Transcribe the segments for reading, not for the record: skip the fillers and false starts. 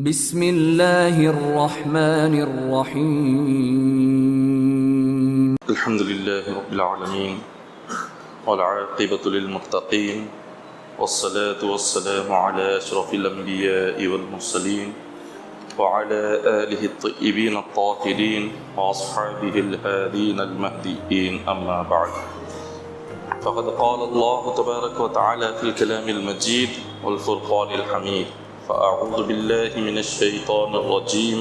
بسم اللہ الرحمن الرحیم الحمد للہ رب العالمین والعاقبۃ للمتقین والصلاة والسلام علی اشرف الانبیاء والمرسلین وعلى آلہ الطیبین الطاہرین واصحابہ الہادین المہدیین اما بعد فقد قال اللہ تبارک وتعالی فی الکلام المجید والفرقان الحمید فأعوذ بالله من الشيطان الرجيم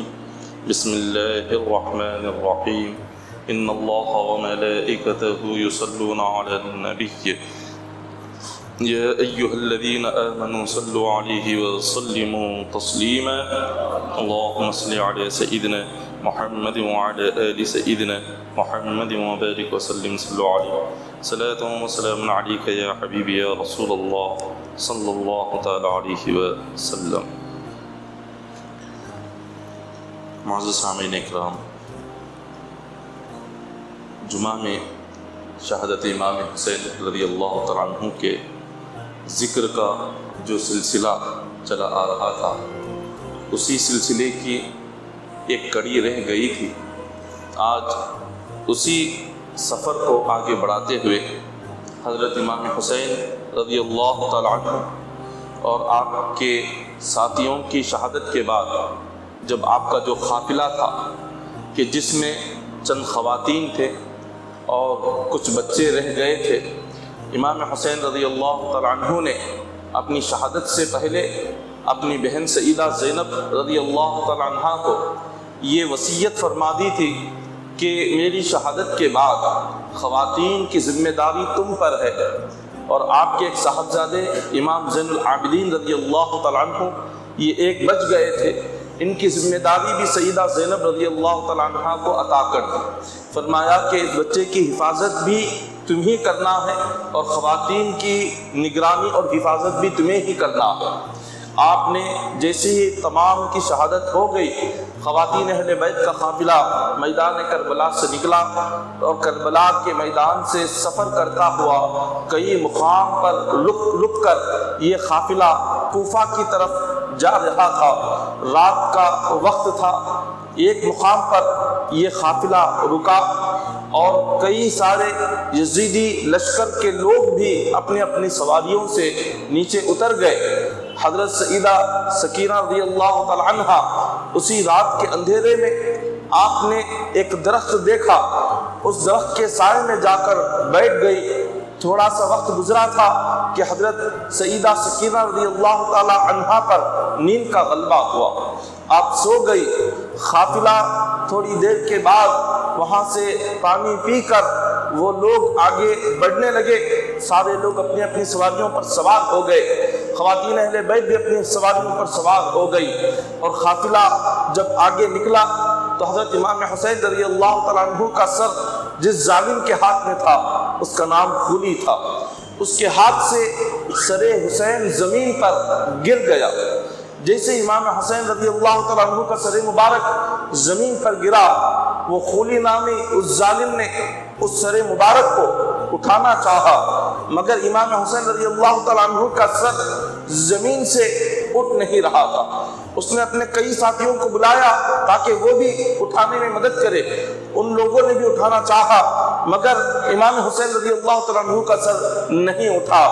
بسم الله الرحمن الرحيم إن الله وملائكته يصلون على النبي يا أيها الذين آمنوا صلوا عليه وسلموا تسليما اللهم صل على سيدنا محمد وعلى آل سيدنا محمد وبارك وسلم صلوا عليه صلاة وسلام عليك يا حبيبي يا رسول الله صلی اللہ تعالیٰ علیہ وسلم۔ معزز سامعین اکرام، جمعہ میں شہادت امام حسین رضی اللہ تعالیٰ عنہ کے ذکر کا جو سلسلہ چلا آ رہا تھا، اسی سلسلے کی ایک کڑی رہ گئی تھی۔ آج اسی سفر کو آگے بڑھاتے ہوئے حضرت امام حسین رضی اللہ تعالیٰ عنہ اور آپ کے ساتھیوں کی شہادت کے بعد جب آپ کا جو قافلہ تھا کہ جس میں چند خواتین تھے اور کچھ بچے رہ گئے تھے، امام حسین رضی اللہ تعالیٰ عنہ نے اپنی شہادت سے پہلے اپنی بہن سیدہ زینب رضی اللہ تعالیٰ عنہ کو یہ وصیت فرما دی تھی کہ میری شہادت کے بعد خواتین کی ذمہ داری تم پر ہے، اور آپ کے ایک صاحبزادے امام زین العابدین رضی اللہ تعالیٰ عنہ یہ ایک بچ گئے تھے، ان کی ذمہ داری بھی سیدہ زینب رضی اللہ تعالیٰ عنہ کو عطا کر دی۔ فرمایا کہ اس بچے کی حفاظت بھی تمہیں کرنا ہے اور خواتین کی نگرانی اور حفاظت بھی تمہیں ہی کرنا ہے۔ آپ نے جیسے ہی تمام کی شہادت ہو گئی، خواتین اہل بیت کا قافلہ میدان کربلا سے نکلا اور کربلا کے میدان سے سفر کرتا ہوا کئی مقام پر رک کر یہ قافلہ کوفہ کی طرف جا رہا تھا۔ رات کا وقت تھا، ایک مقام پر یہ قافلہ رکا اور کئی سارے یزیدی لشکر کے لوگ بھی اپنی اپنی سواریوں سے نیچے اتر گئے۔ حضرت سیدہ سکینہ رضی اللہ تعالی عنہ اسی رات کے اندھیرے میں آپ نے ایک درخت دیکھا، اس درخت کے سائے میں جا کر بیٹھ گئی۔ تھوڑا سا وقت گزرا تھا کہ حضرت سیدہ سکینہ رضی اللہ تعالی عنہ پر نیند کا غلبہ ہوا، آپ سو گئی۔ قافلہ تھوڑی دیر کے بعد وہاں سے پانی پی کر وہ لوگ آگے بڑھنے لگے، سارے لوگ اپنی اپنی سواریوں پر سوار ہو گئے، خواتین اہل بیت بھی اپنی سواریوں پر سوار ہو گئی، اور قافلہ جب آگے نکلا تو حضرت امام حسین رضی اللہ تعالیٰ عنہ کا سر جس ظالم کے ہاتھ میں تھا اس کا نام خولی تھا، اس کے ہاتھ سے سر حسین زمین پر گر گیا۔ جیسے امام حسین رضی اللہ تعالیٰ عنہ کا سر مبارک زمین پر گرا، وہ خولی نامی اس ظالم نے اس سر مبارک کو اٹھانا چاہا، مگر امام حسین رضی اللہ تعالیٰ عنہ کا سر زمین سے اٹھ نہیں رہا تھا۔ اس نے اپنے کئی ساتھیوں کو بلایا تاکہ وہ بھی اٹھانے میں مدد کرے، ان لوگوں نے بھی اٹھانا چاہا مگر امام حسین رضی اللہ تعالیٰ عنہ کا سر نہیں اٹھا۔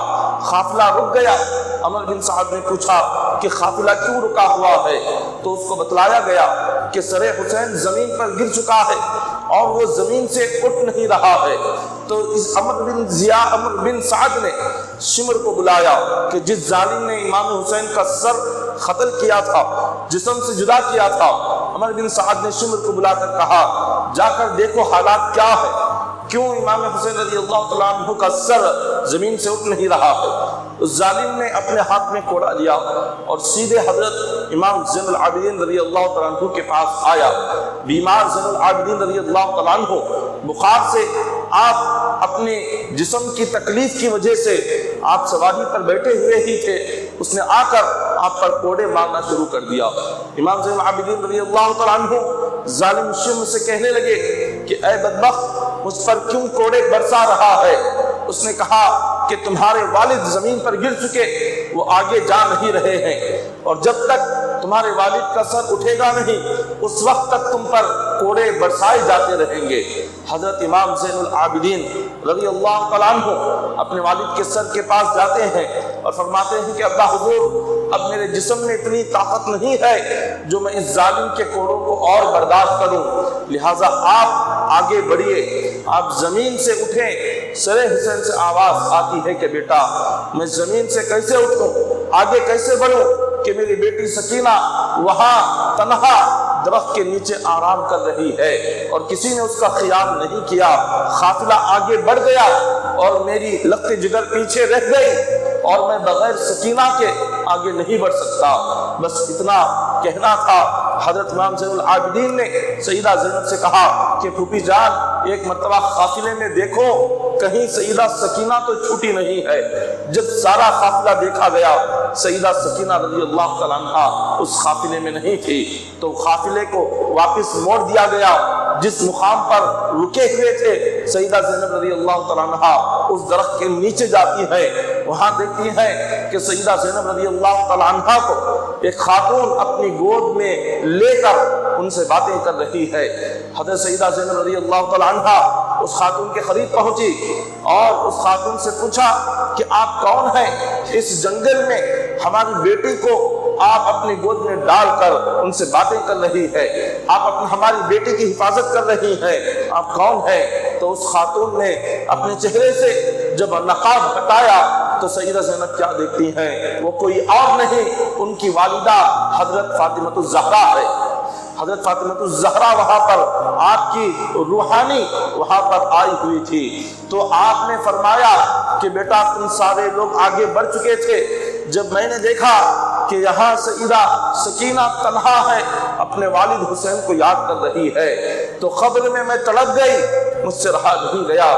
قافلہ رک گیا۔ عمر بن سعد نے پوچھا کہ قافلہ کیوں رکا ہوا ہے، تو اس کو بتلایا گیا کہ سر حسین زمین پر گر چکا ہے اور وہ زمین سے اٹھ نہیں رہا ہے۔ تو اس عمر بن سعد نے شمر کو بلایا کہ جس ظالم نے امام حسین کا سر قتل کیا تھا، جسم سے جدا کیا تھا، عمر بن سعد نے شمر کو بلا کر کہا جا کر دیکھو حالات کیا ہے، کیوں امام حسین رضی اللہ تعالیٰ عنہ کا سر زمین سے اٹھ نہیں رہا ہے۔ اس ظالم نے اپنے ہاتھ میں کوڑا لیا اور سیدھے حضرت امام زین العابدین رضی اللہ تعالیٰ عنہ کے پاس آیا۔ بیمار زین العابدین رضی اللہ تعالیٰ عنہ بخار سے آپ اپنے جسم کی تکلیف کی وجہ سے آپ سواری پر بیٹھے ہوئے ہی تھے، اس نے آ کر آپ پر کوڑے مارنا شروع کر دیا۔ امام زین العابدین رضی اللہ تعالیٰ عنہ ظالم شم سے کہنے لگے کہ اے بدبخت، مجھ پر کیوں کوڑے برسا رہا ہے؟ اس نے کہا کہ تمہارے والد زمین پر گر چکے، وہ آگے جا نہیں رہے ہیں، اور جب تک تمہارے والد کا سر اٹھے گا نہیں، اس وقت تک تم پر کوڑے برسائے جاتے رہیں گے۔ حضرت امام زین العابدین رضی اللہ تعالیٰ عنہ اپنے والد کے سر کے پاس جاتے ہیں اور فرماتے ہیں کہ ابا حضور، اب میرے جسم میں اتنی طاقت نہیں ہے جو میں اس ظالم کے کوڑوں کو اور برداشت کروں، لہٰذا آپ آگے بڑھیے، آپ زمین سے اٹھیں۔ سر حسین سے آواز آتی ہے کہ بیٹا میں زمین سے کیسے اٹھوں، آگے کیسے بڑھوں کہ میری بیٹی سکینہ وہاں تنہا درخت کے نیچے آرام کر رہی ہے اور کسی نے اس کا خیال نہیں کیا۔ قافلہ آگے بڑھ گیا اور میری لخت جگر پیچھے رہ گئی اور میں بغیر سکینہ کے آگے نہیں بڑھ سکتا۔ بس اتنا کہنا تھا۔ حضرت امام زین العابدین نے سیدہ زینب سے کہا کہ پھوپھی جان ایک مرتبہ قافلے میں دیکھو کہیں سیدہ سکینہ تو چھوٹی نہیں ہے۔ جب سارا قافلہ دیکھا گیا سیدہ سکینہ رضی اللہ تعالیٰ عنہ اس قافلے میں نہیں تھی، تو قافلے کو واپس موڑ دیا گیا۔ جس مقام پر رکے ہوئے تھے سیدہ زینب رضی اللہ تعالیٰ عنہ اس درخت کے نیچے جاتی ہے، وہاں دیکھتی ہے کہ سیدہ زینب رضی اللہ تعالیٰ عنہ کو ایک خاتون اپنی گود میں لے کر ان سے باتیں کر رہی ہے۔ حضرت سیدہ زینب رضی اللہ تعالیٰ عنہ اس خاتون کے قریب پہنچی اور اس خاتون سے پوچھا کہ آپ کون ہیں؟ اس جنگل میں ہماری بیٹی کو آپ اپنی گود میں ڈال کر ان سے باتیں کر رہی ہے، آپ ہماری بیٹی کی حفاظت کر رہی ہیں، آپ کون ہیں؟ تو اس خاتون نے اپنے چہرے سے جب نقاب ہٹایا تو سیدہ زینب کیا دیکھتی ہیں؟ وہ کوئی اور نہیں ان کی والدہ حضرت فاطمہ الزہرا ہے۔ حضرت فاطمہ الزہرا وہاں پر آپ کی روحانی وہاں پر آئی ہوئی تھی۔ تو آپ نے فرمایا کہ بیٹا تم سارے لوگ آگے بڑھ چکے تھے، جب میں نے دیکھا کہ یہاں سیدہ سکینہ تنہا ہے اپنے والد حسین کو یاد کر رہی ہے تو قبر میں میں تڑپ گئی، مجھ سے رہا نہیں گیا۔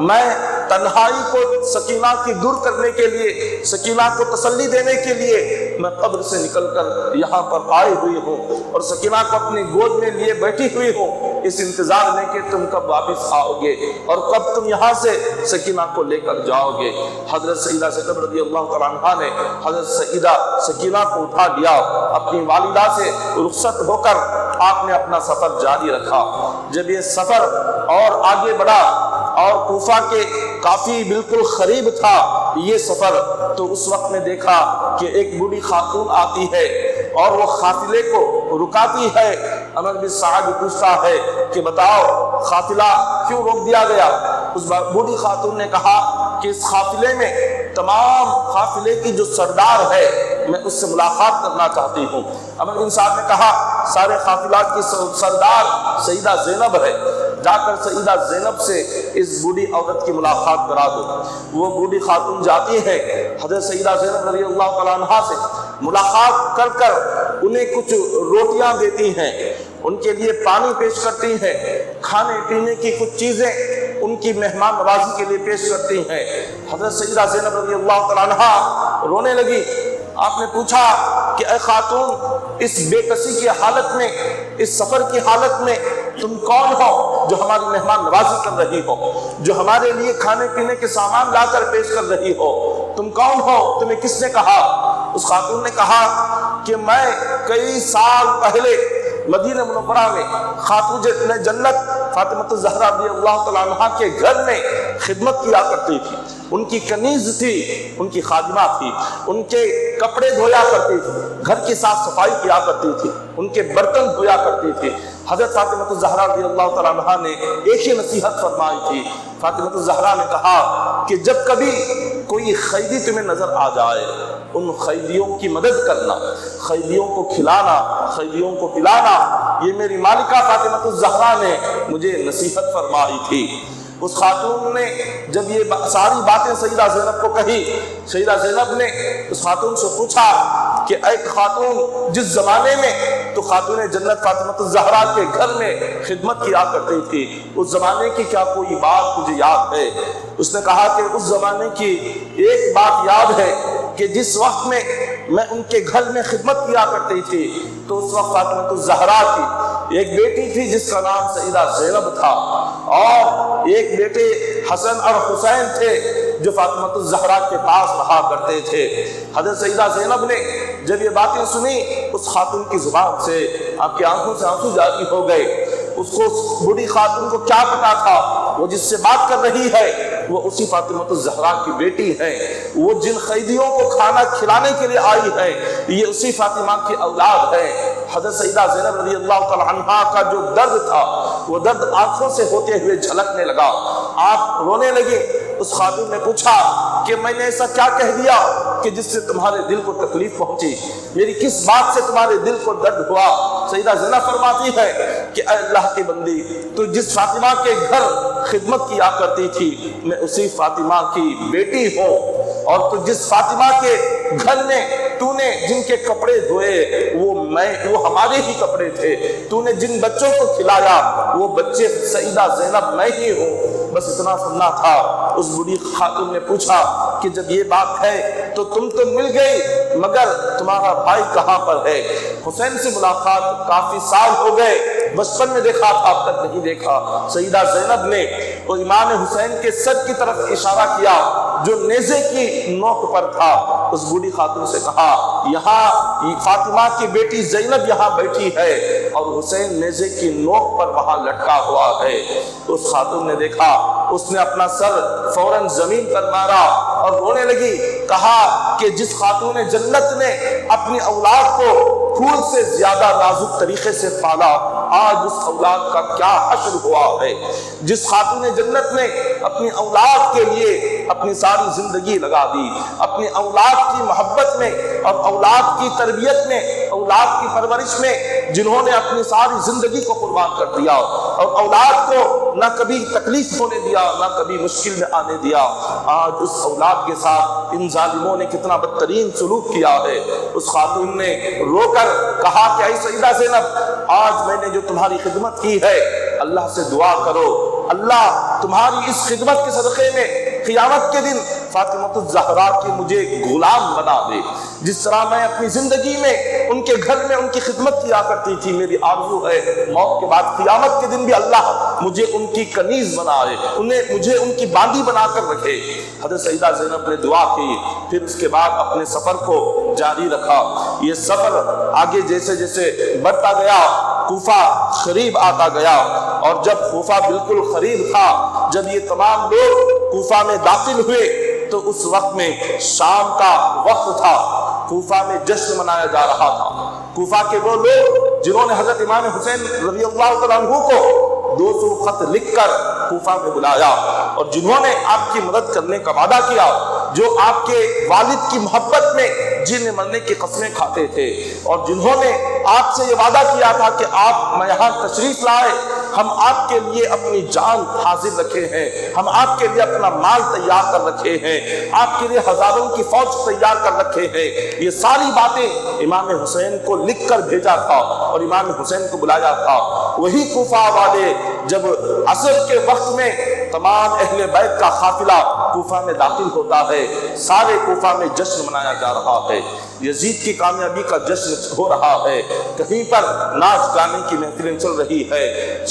میں تنہائی کو سکینہ کی دور کرنے کے لیے، سکینہ کو تسلی دینے کے لیے میں قبر سے نکل کر یہاں پر آئی ہوئی ہوں اور سکینہ کو اپنی گود میں لیے بیٹھی ہوئی ہوں، اس انتظار میں کہ تم کب واپس آؤ گے اور کب تم یہاں سے سکینہ کو لے کر جاؤ گے۔ حضرت سیدہ زینب رضی اللہ تعالیٰ عنہ نے حضرت سیدہ سکینہ کو اٹھا لیا، اپنی والدہ سے رخصت ہو کر آپ نے اپنا سفر جاری رکھا۔ جب یہ سفر اور آگے بڑھا اور کوفہ کے کافی بالکل قریب تھا یہ سفر، تو اس وقت میں دیکھا کہ ایک بوڑھی خاتون آتی ہے اور وہ قافلے کو رکاتی ہے۔ عمر بن سعد پوچھتا ہے کہ بتاؤ قافلہ کیوں روک دیا گیا؟ اس بوڑھی خاتون نے کہا کہ اس قافلے میں تمام قافلے کی جو سردار ہے میں اس سے ملاقات کرنا چاہتی ہوں۔ عمر بن سعد نے کہا سارے قافلہ کی سردار سیدہ زینب ہے، جا کر سیدہ زینب سے اس بوڑھی عورت کی ملاقات کرا دو۔ وہ بوڑھی خاتون جاتی ہے حضرت سیدہ زینب رضی اللہ تعالیٰ عنہ سے ملاقات کر کر انہیں کچھ روٹیاں دیتی ہیں، ان کے لیے پانی پیش کرتی ہیں، کھانے پینے کی کچھ چیزیں ان کی مہمان نوازی کے لیے پیش کرتی ہیں۔ حضرت سیدہ زینب رضی اللہ تعالیٰ عنہ رونے لگی۔ آپ نے پوچھا کہ اے خاتون اس بے کسی کی حالت میں، اس سفر کی حالت میں تم کون ہو جو ہماری مہمان نوازی کر رہی ہو، جو ہمارے لیے کھانے پینے کے سامان لا کر پیش کر رہی ہو؟ تم کون ہو؟ تمہیں کس نے کہا؟ اس خاتون نے کہا کہ میں کئی سال پہلے مدینہ منورہ میں خاتون جنت فاطمہ الزہرا رضی اللہ تعالیٰ عنہ کے گھر میں خدمت کیا کرتی تھی، ان کی کنیز تھی، ان کی خادمہ تھی، ان کے کپڑے دھویا کرتی تھی، گھر کی صاف صفائی کیا کرتی تھی، ان کے برتن دھویا کرتی تھی۔ حضرت فاطمہ الزہرا رضی اللہ تعالیٰ عنہ نے ایک ہی نصیحت فرمائی تھی۔ فاطمہ الزہرا نے کہا کہ جب کبھی کوئی قیدی تمہیں نظر آ جائے ان قیدیوں کی مدد کرنا، قیدیوں کو کھلانا، قیدیوں کو پلانا، یہ میری مالکہ فاطمہ الزہرا نے مجھے نصیحت فرمائی تھی۔ اس خاتون نے جب یہ ساری باتیں سیدہ زینب کو کہی، سیدہ زینب نے اس خاتون سے پوچھا کہ اے خاتون جس زمانے میں تو خاتون جنت فاطمہ الزہرا کے گھر میں خدمت کیا کرتی تھی، اس زمانے کی کیا کوئی بات تجھے یاد ہے؟ اس نے کہا کہ اس زمانے کی ایک بات یاد ہے کہ جس وقت میں ان کے گھر میں خدمت کیا کرتی تھی تو اس وقت فاطمہ الزہرا کی ایک بیٹی تھی جس کا نام سیدہ زینب تھا، اور ایک بیٹے حسن اور حسین تھے جو فاطمہ الزہرا کے پاس رہا کرتے تھے۔ حضرت سیدہ زینب نے جب یہ باتیں سنی اس خاتون کی زبان سے آپ کی آنکھوں سے آنسو جاری ہو گئے۔ اس کو اس بوڑھی خاتون کو کیا پتا تھا وہ جس سے بات کر رہی ہے وہ اسی فاطمہ الزہرا کی بیٹی ہے، وہ جن قیدیوں کو کھانا کھلانے کے لیے آئی ہے یہ اسی فاطمہ کی اولاد ہے۔ حضرت سیدہ زینب رضی اللہ تعالی عنہا کا جو درد تھا وہ درد آنکھوں سے ہوتے ہوئے جھلکنے لگا، آپ رونے لگے۔ اس خاتون نے پوچھا کہ میں نے ایسا کیا کہہ دیا کہ جس سے تمہارے دل کو تکلیف پہنچی، میری کس بات سے تمہارے دل کو درد ہوا؟ سیدہ زینب فرماتی ہے کہ اے اللہ کی بندی، تو جس فاطمہ کے گھر خدمت کیا کرتی تھی میں اسی فاطمہ کی بیٹی ہوں، اور تو جس فاطمہ کے گھر میں تو نے جن کے کپڑے دھوئے وہ ہمارے ہی کپڑے تھے، تو نے جن بچوں کو کھلایا وہ بچے سیدہ زینب میں ہی ہوں۔ بس اتنا سننا تھا۔ اس بڑی خاتون نے پوچھا کہ جب یہ بات ہے تو تم تو مل گئی مگر تمہارا بھائی کہاں پر ہے؟ حسین سے ملاقات کافی سال ہو گئے، بچپن میں دیکھا تھا اب تک نہیں دیکھا۔ سیدہ زینب نے اور امام حسین کے سر کی طرف اشارہ کیا جو نیزے کی نوک پر تھا۔ اس بوڑھی خاتون سے کہا یہاں فاطمہ کی بیٹی زینب یہاں بیٹھی ہے اور حسین نیزے کی نوک پر وہاں لٹکا ہوا ہے۔ اس خاتون نے دیکھا، اس نے اپنا سر فوراً زمین پر مارا اور رونے لگی، کہا کہ جس خاتون جنت نے اپنی اولاد کو پھول سے زیادہ نازک طریقے سے پالا آج اس اولاد کا کیا حشر ہوا ہے۔ جس خاتون جنت نے اپنی اولاد کے لیے اپنی ساری زندگی لگا دی، اپنی اولاد کی محبت میں اور اولاد کی تربیت میں، اولاد کی پرورش میں جنہوں نے اپنی ساری زندگی کو قربان کر دیا اور اولاد کو نہ کبھی تکلیف ہونے دیا نہ کبھی مشکل میں آنے دیا، آج اس اولاد کے ساتھ ان ظالموں نے کتنا بدترین سلوک کیا ہے۔ اس خاتون نے رو کر کہا کہ اے سیدہ زینب، آج میں نے جو تمہاری خدمت کی ہے اللہ سے دعا کرو اللہ تمہاری اس خدمت کے صدقے میں قیامت کے دن فاطمہ الزہرا کی مجھے غلام بنا دے، جس طرح میں اپنی زندگی میں ان کے گھر میں ان کی خدمت کیا کرتی تھی، میری آرزو ہے موت کے بعد قیامت کے دن بھی اللہ مجھے ان کی کنیز بنائے، مجھے ان کی باندی بنا کر رکھے۔ حضرت سیدہ زینب نے دعا کی، پھر اس کے بعد اپنے سفر کو جاری رکھا۔ یہ سفر آگے جیسے جیسے بڑھتا گیا کوفہ قریب آتا گیا، اور جب کوفہ بالکل قریب تھا، جب یہ تمام لوگ کوفہ میں داخل ہوئے تو اس وقت میں شام کا وقت تھا، کوفہ میں جشن منایا جا رہا تھا۔ کوفہ کے وہ لوگ جنہوں نے حضرت امام حسین رضی اللہ تعالیٰ عنہ کو 200 خط لکھ کر کوفہ میں بلایا اور جنہوں نے آپ کی مدد کرنے کا وعدہ کیا، جو آپ کے والد کی محبت میں جینے مرنے کی قسمیں کھاتے تھے، اور جنہوں نے آپ سے یہ وعدہ کیا تھا کہ آپ میں یہاں تشریف لائے، ہم آپ کے لیے اپنی جان حاضر رکھے ہیں، ہم آپ کے لیے اپنا مال تیار کر رکھے ہیں، آپ کے لیے ہزاروں کی فوج تیار کر رکھے ہیں، یہ ساری باتیں امام حسین کو لکھ کر بھیجا تھا اور امام حسین کو بلایا تھا۔ وہی کوفہ والے جب عصر کے وقت میں تمام اہل بیت کا قافلہ کوفہ میں داخل ہوتا ہے، سارے کوفہ میں جشن منایا جا رہا ہے، یزید کی کامیابی کا جشن ہو رہا ہے، کہیں پر ناچ گانے کی محفلیں چل رہی ہے،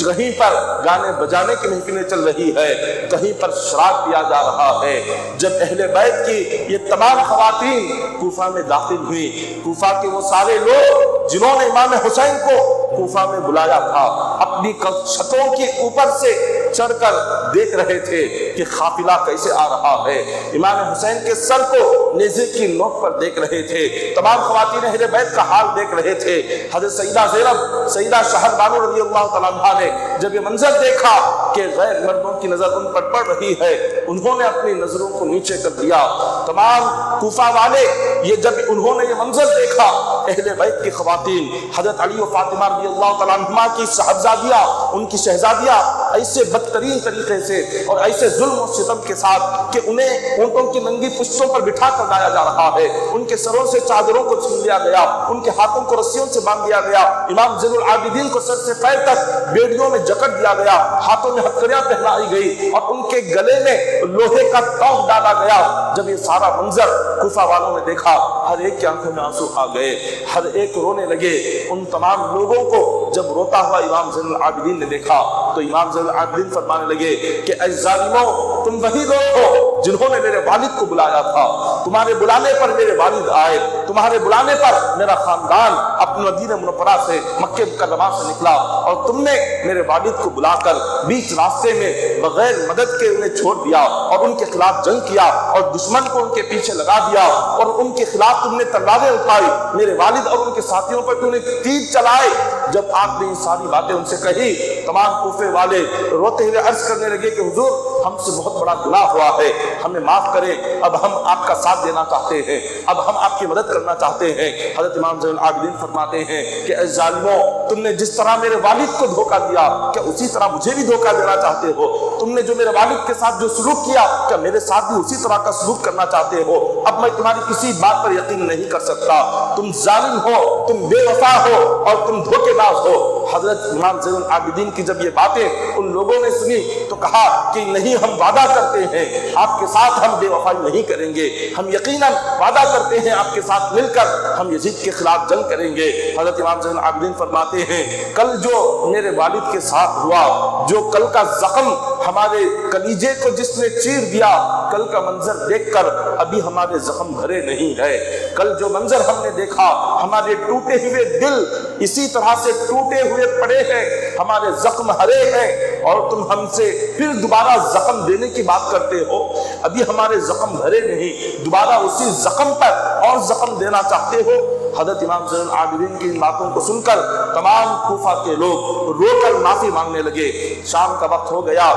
کہیں پر گانے بجانے کی محفلیں چل رہی ہے، کہیں پر شراب پیا جا رہا ہے۔ جب اہل بیت کی یہ تمام خواتین کوفہ میں داخل ہوئی، کوفہ کے وہ سارے لوگ جنہوں نے امام حسین کو کوفہ میں بلایا تھا اپنی چھتوں کے اوپر سے چڑھ کر دیکھ رہے تھے کہ قافلہ کیسے آ رہا ہے، امام حسین کے سر کو نیزے کی نوک پر دیکھ رہے تھے، تمام خواتین اہل بیت کا حال دیکھ رہے تھے۔ حضرت سیدہ زینب سیدہ شہر بانو رضی اللہ تعالیٰ عنہا نے جب یہ منظر دیکھا کہ غیر مردوں کی نظر ان پر پڑ رہی ہے، انہوں نے اپنی نظروں کو نیچے کر دیا۔ تمام کوفہ والے یہ جب انہوں نے یہ منظر دیکھا، اہل بیت کی خواتین حضرت علی و فاطمہ رضی اللہ تعالیٰ عنہما کی صاحبزادیاں، ان کی شہزادیاں ایسے بدترین طریقے سے اور ایسے ظلم و ستم کے ساتھ کہ انہیں اونٹوں کی ننگی پشتوں پر بٹھا کر لایا جا رہا ہے، ان کے سروں سے چادروں کو چھین لیا گیا، ان کے ہاتھوں کو رسیوں سے باندھ دیا گیا، امام زین العابدین کو سر سے پیر تک بیڑیوں میں جکڑ دیا گیا، ہاتھوں میں ہتھکڑیاں پہنائی گئی اور ان کے گلے میں لوہے کا توق ڈالا گیا۔ جب یہ سارا منظر کوفہ والوں نے دیکھا، ہر ایک کی آنکھوں میں آنسو آ گئے، ہر ایک رونے لگے۔ ان تمام لوگوں کو جب روتا ہوا امام زین العابدین نے دیکھا تو امام زین العابدین فرمانے لگے کہ اے ظالموں، تم وہی لوگ ہو جنہوں نے میرے والد کو بلایا تھا، تمہارے بلانے پر میرے والد آئے، تمہارے بلانے پر میرا خاندان اپنے مدینہ منورہ سے مکہ مکرمہ سے نکلا، اور تم نے میرے والد کو بلا کر بیچ راستے میں بغیر مدد کے انہیں چھوڑ دیا اور ان کے خلاف جنگ کیا اور دشمن کو ان کے پیچھے لگا دیا، اور ان کے خلاف تم نے تلواریں اٹھائی، میرے والد اور ان کے ساتھیوں پر تم نے تیر چلائے۔ جب آپ نے یہ ساری باتیں ان سے کہی، تمام کوفے والے روتے ہوئے عرض کرنے لگے کہ حضور، ہم سے بہت بڑا گناہ ہوا ہے، ہمیں معاف کریں، اب ہم آپ کا ساتھ دینا چاہتے ہیں، اب ہم آپ کی مدد کرنا چاہتے ہیں۔ حضرت امام زین العابدین فرماتے ہیں کہ اے ظالموں، تم نے جس طرح میرے والد کو دھوکہ دیا، کیا اسی طرح مجھے بھی دھوکہ دینا چاہتے ہو؟ تم نے جو میرے والد کے ساتھ جو سلوک کیا، کیا میرے ساتھ بھی اسی طرح کا سلوک کرنا چاہتے ہو؟ اب میں تمہاری کسی بات پر یقین نہیں کر سکتا، تم ظالم ہو، تم بے وفا ہو، اور تم دھوکے باز ہو۔ حضرت امام زین العابدین کی جب یہ باتیں ان لوگوں نے سنی تو کہا کہ نہیں، ہم وعدہ کرتے ہیں آپ کے ساتھ ہم بے وفائی نہیں کریں گے، ہم یقیناً وعدہ کرتے ہیں آپ کے ساتھ مل کر ہم یزید کے خلاف جنگ کریں گے۔ حضرت امام زین العابدین فرماتے ہیں کل جو میرے والد کے ساتھ ہوا، جو کل کا زخم ہمارے کلیجے کو جس نے چیر دیا، کل کا منظر دیکھ کر ابھی ہمارے زخم بھرے نہیں ہے۔ کل جو منظر ہم نے دیکھا، ہمارے ٹوٹے ہوئے دل اسی طرح سے ٹوٹے ہوئے پڑے ہیں، ہمارے زخم ہرے ہیں، اور تم ہم سے پھر دوبارہ زخم دینے کی بات کرتے ہو۔ ابھی ہمارے زخم بھرے نہیں، دوبارہ اسی زخم پر اور زخم دینا چاہتے ہو۔ حضرت امام زین العابدین کی ان باتوں کو سن کر تمام کوفہ کے لوگ رو کر معافی مانگنے لگے۔ شام کا وقت ہو گیا،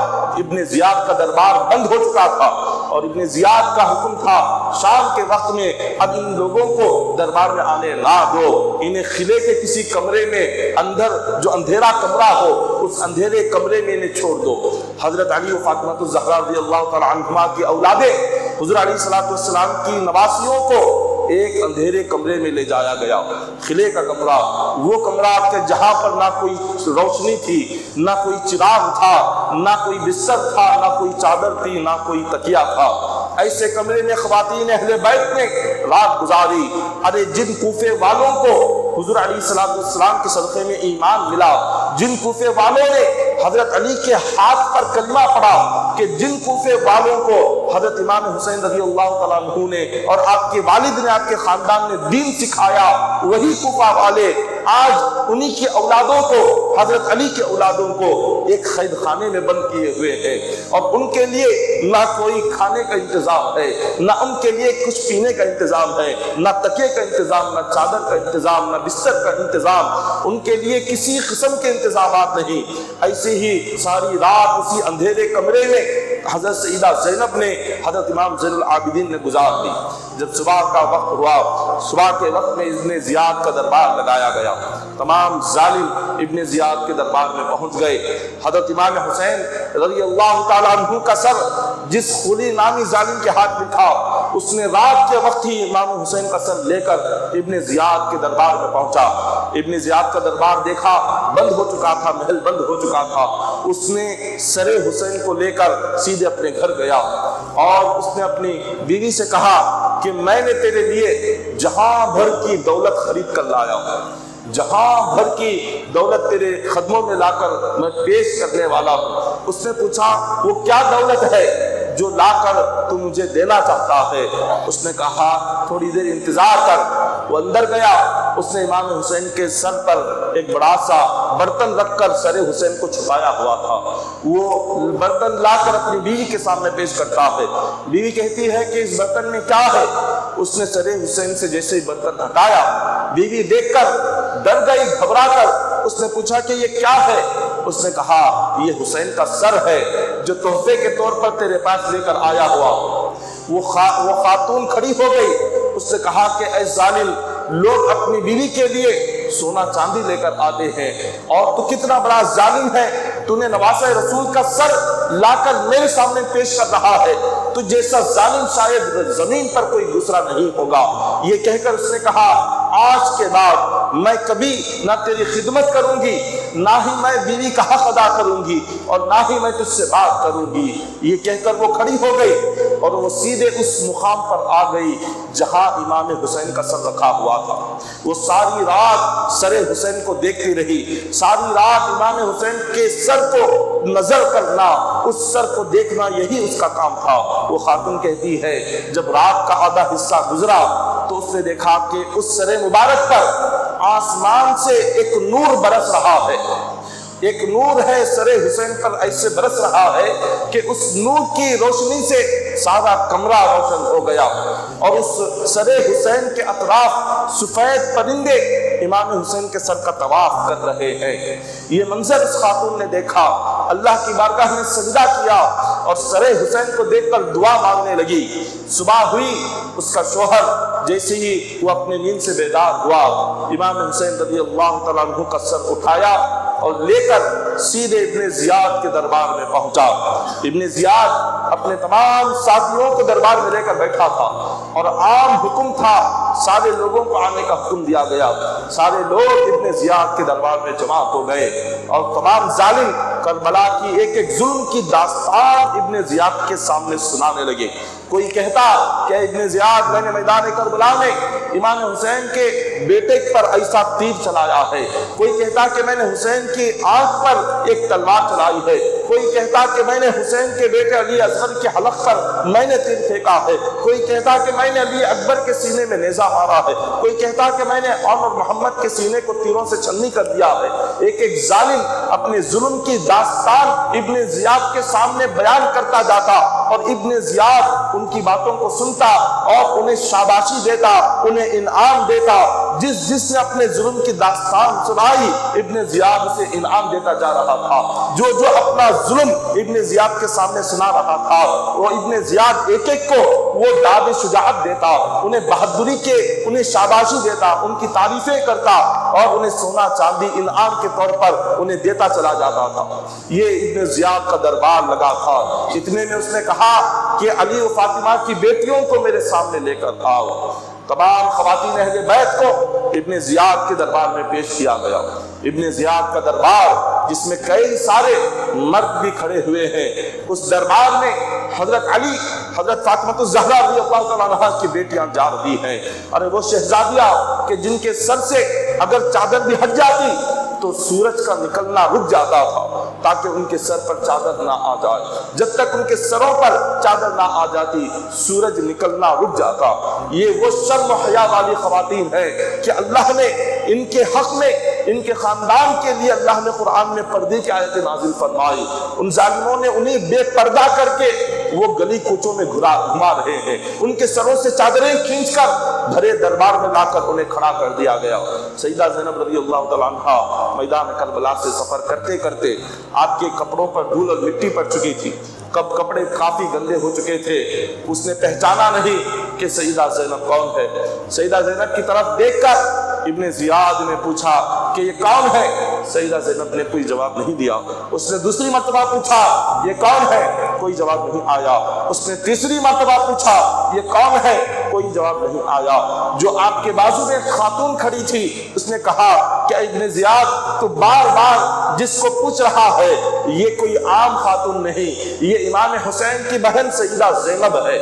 ابن زیاد کا دربار بند ہو چکا تھا، اور ابن زیاد کا حکم تھا شام کے وقت میں اب ان لوگوں کو دربار میں آنے نہ دو، انہیں قلعے کے کسی کمرے میں اندر جو اندھیرا کمرہ ہو اس اندھیرے کمرے میں انہیں چھوڑ دو۔ حضرت علی و فاطمہ الزہرا رضی اللہ تعالی عنہما کی اولادیں، حضور علیہ السلام کی نواسیوں کو ایک اندھیرے کمرے میں لے جایا گیا، قلعے کا کمرہ، وہ کمرہ کہ جہاں پر نہ کوئی روشنی تھی، نہ کوئی چراغ تھا، نہ کوئی بستر تھا، نہ کوئی چادر تھی، نہ کوئی تکیہ تھا۔ ایسے کمرے میں خواتین اہل بیت نے رات گزاری۔ ارے جن کوفے والوں کو حضور علیہ السلام کے صدقے میں ایمان ملا، جن کوفے والوں نے حضرت علی کے ہاتھ پر کلمہ پڑھا، کہ جن کوفے والوں کو حضرت امام حسین رضی اللہ تعالیٰ عنہ نے اور آپ کے والد نے، آپ کے خاندان نے دین سکھایا، وہی کوفہ والے آج انہی کی اولادوں کو، حضرت علی کے اولادوں کو ایک قید خانے میں بند کیے ہوئے ہیں، اور ان کے لیے نہ کوئی کھانے کا انتظام ہے، نہ ان کے لیے کچھ پینے کا انتظام ہے، نہ تکیے کا انتظام، نہ چادر کا انتظام، نہ بستر کا انتظام، ان کے لیے کسی قسم کے انتظامات نہیں۔ ایسے ہی ساری رات اسی اندھیرے کمرے میں حضرت سیدہ زینب نے حضرت امام زین العابدین نے گزار دی۔ جب صبح کا وقت ہوا، صبح کے وقت میں ابن زیاد کا دربار لگایا گیا، تمام ظالم ابن زیاد کے دربار میں پہنچ گئے۔ حضرت امام حسین رضی اللہ تعالیٰ عنہ کا سر جس خلی نامی ظالم کے ہاتھ میں تھا، اس نے رات کے وقت ہی امام حسین کا سر لے کر ابن زیاد کے دربار میں پہنچا۔ ابن زیاد کا دربار دیکھا بند ہو چکا تھا، محل بند ہو چکا تھا۔ اس نے سر حسین کو لے کر سیدھے اپنے گھر گیا، اور اس نے اپنی بیوی سے کہا کہ میں نے تیرے لیے جہاں بھر کی دولت خرید کر لایا ہوں، جہاں بھر کی دولت تیرے قدموں میں لا کر میں پیش کرنے والا ہوں۔ اس نے پوچھا وہ کیا دولت ہے جو لا کر تو مجھے دینا چاہتا ہے؟ اس نے کہا تھوڑی دیر انتظار کر۔ وہ اندر گیا، اس نے امام حسین کے سر پر ایک بڑا سا برتن رکھ کر سر حسین کو چھپایا ہوا تھا، وہ برتن لا کر اپنی بیوی کے سامنے پیش کرتا ہے۔ بیوی کہتی ہے کہ اس برتن میں کیا ہے؟ اس نے سر حسین سے جیسے ہی برتن ہٹایا، بیوی دیکھ کر ڈر گئی، گھبرا کر اس نے پوچھا کہ یہ کیا ہے؟ اس نے کہا یہ حسین کا سر ہے جو تحفے کے طور پر تیرے پاس لے کر آیا ہوا۔ وہ خاتون کھڑی ہو گئی، اس نے کہا کہ اے ظالم، لوگ اپنی بیوی کے لیے سونا چاندی لے کر آتے ہیں، اور تو کتنا بڑا ظالم ہے، تو نے نواسہ رسول کا سر لا کر میرے سامنے پیش کر رہا ہے، تو جیسا ظالم شاید زمین پر کوئی دوسرا نہیں ہوگا۔ یہ کہہ کر اس نے کہا آج کے بعد میں کبھی نہ تیری خدمت کروں گی، نہ ہی میں بیوی کا حق ادا کروں گی، اور نہ ہی میں تجھ سے بات کروں گی۔ یہ کہہ کر وہ کھڑی ہو گئی، اور وہ سیدھے اس مقام پر آ گئی جہاں امام حسین کا سر رکھا ہوا تھا۔ وہ ساری رات سر حسین کو دیکھتی رہی، ساری رات امام حسین کے سر کو نظر کرنا، اس سر کو دیکھنا، یہی اس کا کام تھا۔ وہ خاتون کہتی ہے جب رات کا آدھا حصہ گزرا تو اس نے دیکھا کہ اس سر مبارک پر آسمان سے ایک نور برس رہا ہے، ایک نور ہے سر حسین پر ایسے برس رہا ہے کہ اس نور کی روشنی سے سارا کمرہ روشن ہو گیا، اور اس سر حسین کے اطراف سفید پرندے امام حسین کے سر کا طواف کر رہے ہیں۔ یہ منظر اس خاتون نے دیکھا، اللہ کی بارگاہ میں سجدہ کیا اور سر حسین کو دیکھ کر دعا مانگنے لگی۔ صبح ہوئی، اس کا شوہر جیسے ہی وہ اپنے نیند سے بیدار ہوا، امام حسین رضی اللہ تعالیٰ عنہ کا سر اٹھایا اور لے کر سیدھے ابن زیاد کے دربار میں پہنچا۔ ابن زیاد اپنے تمام ساتھیوں کو دربار میں لے کر بیٹھا تھا اور عام حکم تھا، سارے لوگوں کو آنے کا حکم دیا گیا۔ سارے لوگ ابن زیاد کے دربار میں جمع ہو گئے اور تمام ظالم کربلا کی ایک ایک ظلم کی داستان ابن زیاد کے سامنے سنانے لگے۔ کوئی کہتا کہ ابن زیاد میں نے میدان کربلا میں امام حسین کے بیٹے پر ایسا تیر چلایا ہے، کوئی کہتا کہ میں نے حسین کی آنکھ پر ایک تلوار چلائی ہے، کوئی کہتا کہ میں نے حسین کے بیٹے علی اصغر کے حلق پر میں نے تیر پھینکا ہے، کوئی کہتا کہ میں نے علی اکبر کے سینے میں نیزہ مارا ہے، کوئی کہتا کہ میں نے عمر محمد کے سینے کو تیروں سے چھلنی کر دیا ہے۔ ایک ایک ظالم اپنے ظلم کی داستان ابن زیاد کے سامنے بیان کرتا جاتا اور ابن زیاد ان کی باتوں کو سنتا اور انہیں شاباشی دیتا، انہیں انعام دیتا۔ جس نے اپنے ظلم کی داستان سنائی ابن زیاد سے انعام دیتا جا رہا تھا۔ جو اپنا ظلم ابن زیاد کے سامنے سنا رہا تھا وہ ابن زیاد ایک ایک کو وہ داد شجاعت دیتا، انہیں بہادری کے انہیں شاباشی دیتا، ان کی تعریفیں کرتا اور انہیں سونا چاندی انعام کے طور پر انہیں دیتا چلا جاتا تھا۔ یہ ابن زیاد کا دربار لگا تھا۔ اتنے میں اس نے کہا کہ علی و فاطمہ کی بیٹیوں کو میرے سامنے لے کر آؤ۔ تمام خواتین اہل بیت کو ابن زیاد کے دربار میں پیش کیا گیا۔ ابن زیاد کا دربار جس میں کئی سارے مرد بھی کھڑے ہوئے ہیں، اس دربار میں حضرت علی، حضرت فاطمہ الزہرا رضی اللہ تعالیٰ عنہا کی بیٹیاں جا رہی ہیں۔ ارے وہ شہزادیاں کہ جن کے سر سے اگر چادر بھی ہٹ جاتی تو سورج کا نکلنا رک جاتا تھا تاکہ ان کے سر پر چادر نہ آ جائے، جب تک ان کے سروں پر چادر نہ آ جاتی سورج نکلنا رک جاتا۔ یہ وہ شرم و حیا والی خواتین ہیں کہ اللہ نے ان کے حق میں، ان کے خاندان کے لیے اللہ نے قرآن میں پردے کی آیت نازل فرمائی۔ ان ظالموں نے انہیں بے پردہ کر کے وہ گلی کوچوں میں گھما رہے ہیں، ان کے سروں سے چادریں کھینچ کر بھرے دربار میں لا کر انہیں کھڑا کر دیا گیا۔ سیدہ زینب رضی اللہ تعالیٰ عنہا میدان کربلا سے سفر کرتے کرتے آپ کے کپڑوں پر دھول اور مٹی پڑ چکی تھی، کپڑے کافی گندے ہو چکے تھے۔ اس نے پہچانا نہیں کہ سیدہ زینب کون ہے۔ سیدہ زینب کی طرف دیکھ کر ابن زیاد نے پوچھا کہ یہ کون ہے؟ سیدہ زینب نے کوئی جواب نہیں دیا۔ اس نے دوسری مرتبہ پوچھا یہ کون ہے؟ کوئی جواب نہیں آیا۔ اس نے تیسری مرتبہ پوچھا یہ کون ہے؟ کوئی جواب نہیں آیا۔ جو آپ کے بازو میں خاتون کھڑی تھی اس نے کہا کہ ابن زیاد تو بار بار جس کو پوچھ رہا ہے یہ کوئی عام خاتون نہیں، یہ امام حسین کی بہن سیدہ زینب ہے۔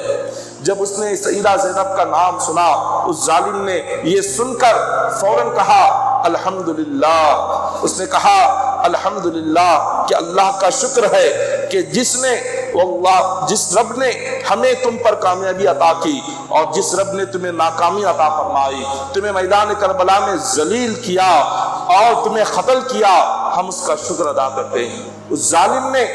جب اس نے سیدہ زینب کا نام سنا اس ظالم نے یہ سن کر فوراً کہا الحمدللہ۔ اس نے کہا الحمدللہ کہ اللہ کا شکر ہے کہ جس رب نے ہمیں تم پر کامیابی عطا کی اور جس رب نے تمہیں ناکامی عطا فرمائی، تمہیں میدان کربلا میں ذلیل کیا اور تمہیں قتل کیا، ہم اس کا شکر ادا کرتے ہیں۔ اس ظالم نے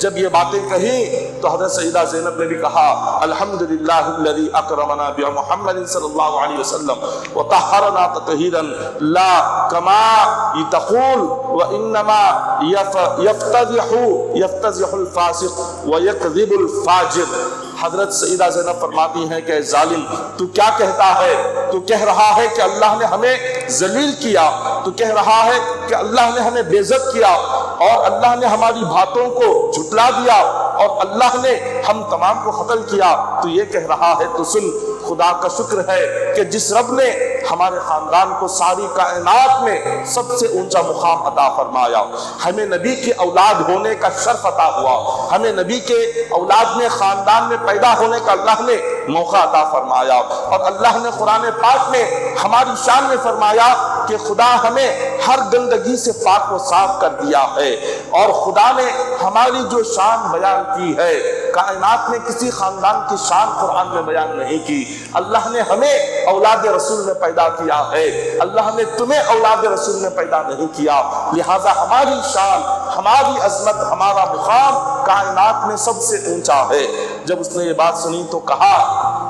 جب یہ باتیں کہیں تو حضرت سیدہ زینب نے بھی کہا الحمدللہ الذی اکرمنا بمحمد صلی اللہ علیہ وسلم وطہرنا تطہیرا لا کما تقول وانما یفتضح الفاسق ویکذب الفاجر۔ حضرت سیدہ زینب فرماتی ہیں کہ اے ظالم تو کیا کہتا ہے؟ تو کہہ رہا ہے کہ اللہ نے ہمیں ذلیل کیا، تو کہہ رہا ہے کہ اللہ نے ہمیں بے عزت کیا اور اللہ نے ہماری باتوں کو جھٹلا دیا اور اللہ نے ہم تمام کو قتل کیا۔ تو یہ کہہ رہا ہے تو سن خدا کا شکر ہے کہ جس رب نے ہمارے خاندان کو ساری کائنات میں سب سے اونچا مقام عطا فرمایا، ہمیں نبی کی اولاد ہونے کا شرف عطا ہوا، ہمیں نبی کے اولاد میں خاندان میں پیدا ہونے کا اللہ نے موقع عطا فرمایا، اور اللہ نے قرآن پاک میں ہماری شان میں فرمایا کہ خدا ہمیں ہر گندگی سے پاک و صاف کر دیا ہے، اور خدا نے ہماری جو شان بیان کی ہے کائنات میں کسی خاندان کی شان قرآن میں بیان نہیں کی۔ اللہ نے ہمیں اولاد رسول میں پیدا کیا ہے، اللہ نے تمہیں اولاد رسول میں پیدا نہیں کیا، لہٰذا ہماری شان، ہماری عظمت، ہمارا مقام کائنات میں سب سے اونچا ہے۔ جب اس نے یہ بات سنی تو کہا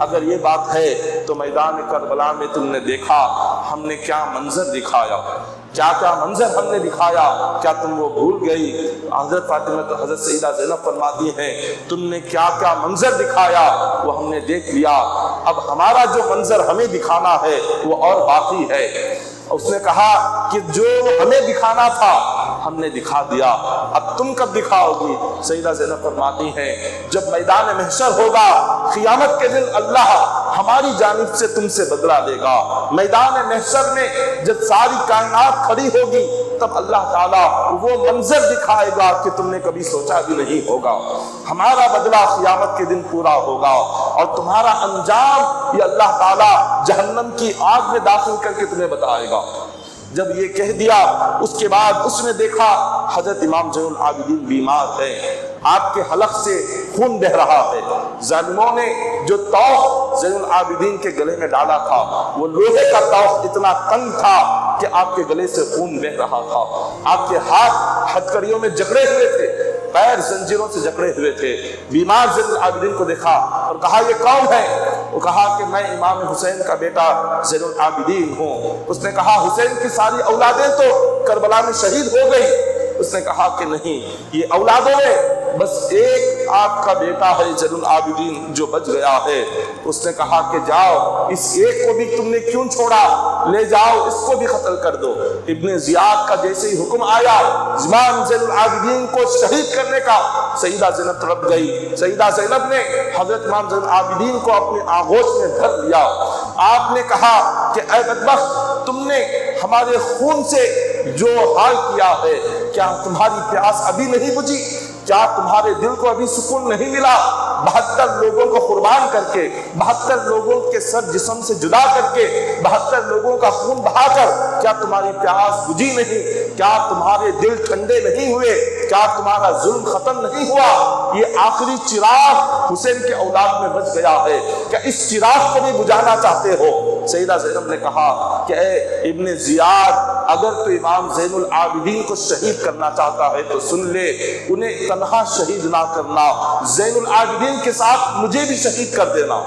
اگر یہ بات ہے تو میدان کربلا میں تم نے دیکھا ہم نے کیا منظر دکھایا، کیا کیا منظر ہم نے دکھایا، کیا تم وہ بھول گئی؟ حضرت فاطمہ تو حضرت سیدہ زینب فرماتی ہیں تم نے کیا کیا منظر دکھایا وہ ہم نے دیکھ لیا، اب ہمارا جو منظر ہمیں دکھانا ہے وہ اور باقی ہے۔ اس نے کہا کہ جو ہمیں دکھانا تھا ہم نے دکھا دیا، اب تم کب دکھاؤ گی؟ سیدہ زینب فرماتی ہیں جب میدان محشر ہوگا قیامت کے دن اللہ ہماری جانب سے تم سے بدلہ لے گا، میدان محشر میں جب ساری کائنات کھڑی ہوگی تب اللہ تعالیٰ وہ منظر دکھائے گا کہ تم نے کبھی سوچا بھی نہیں ہوگا، ہمارا بدلہ قیامت کے دن پورا ہوگا اور تمہارا انجام یہ اللہ تعالیٰ جہنم کی آگ میں داخل کر کے تمہیں بتائے گا۔ جب یہ کہہ دیا اس کے بعد اس نے دیکھا حضرت امام زین العابدین بیمار ہیں، آپ کے حلق سے خون بہ رہا ہے، ظالموں نے جو طوق زین العابدین کے گلے میں ڈالا تھا وہ لوہے کا طوق اتنا تنگ تھا کہ آپ کے گلے سے خون بہ رہا تھا، آپ کے ہاتھ ہتھکڑیوں میں جکڑے ہوئے تھے، پیر زنجیروں سے جکڑے ہوئے تھے۔ بیمار زین العابدین کو دیکھا اور کہا یہ کون ہے؟ وہ کہا کہ میں امام حسین کا بیٹا زین العابدین ہوں۔ اس نے کہا حسین کی ساری اولادیں تو کربلا میں شہید ہو گئی۔ اس نے کہا کہ نہیں، یہ اولادوں میں بس ایک آپ کا بیٹا ہے زین العابدین جو بچ گیا ہے۔ اس نے کہا کہ جاؤ اس ایک کو بھی تم نے کیوں چھوڑا، لے جاؤ اس کو بھی قتل کر دو۔ ابن زیاد کا جیسے ہی حکم آیا امام زین العابدین کو شہید کرنے کا، سیدہ زینب تڑپ گئی۔ سیدہ زینب نے حضرت امام زین العابدین کو اپنے آغوش میں دھر لیا۔ آپ نے کہا کہ اے بدبخت تم نے ہمارے خون سے جو حال کیا ہے کیا تمہاری پیاس ابھی نہیں بجھی؟ کیا تمہارے دل کو ابھی سکون نہیں ملا؟ 72 لوگوں کو قربان کر کے، 72 لوگوں کے سر جسم سے جدا کر کے، 72 لوگوں کا خون بہا کر کیا تمہاری پیاس بجھی نہیں؟ کیا تمہارے دل ٹھنڈے نہیں ہوئے؟ کیا تمہارا ظلم ختم نہیں ہوا؟ یہ آخری چراغ حسین کے اولاد میں بچ گیا ہے، کیا اس چراغ کو بھی بجھانا چاہتے ہو؟ سیدہ زینب نے کہا کہ اے ابن زیاد اگر تو امام زین العابدین کو شہید کرنا چاہتا ہے تو سن لے، انہیں تنہا شہید نہ کرنا، زین العابدین کے ساتھ مجھے بھی شہید کر دینا،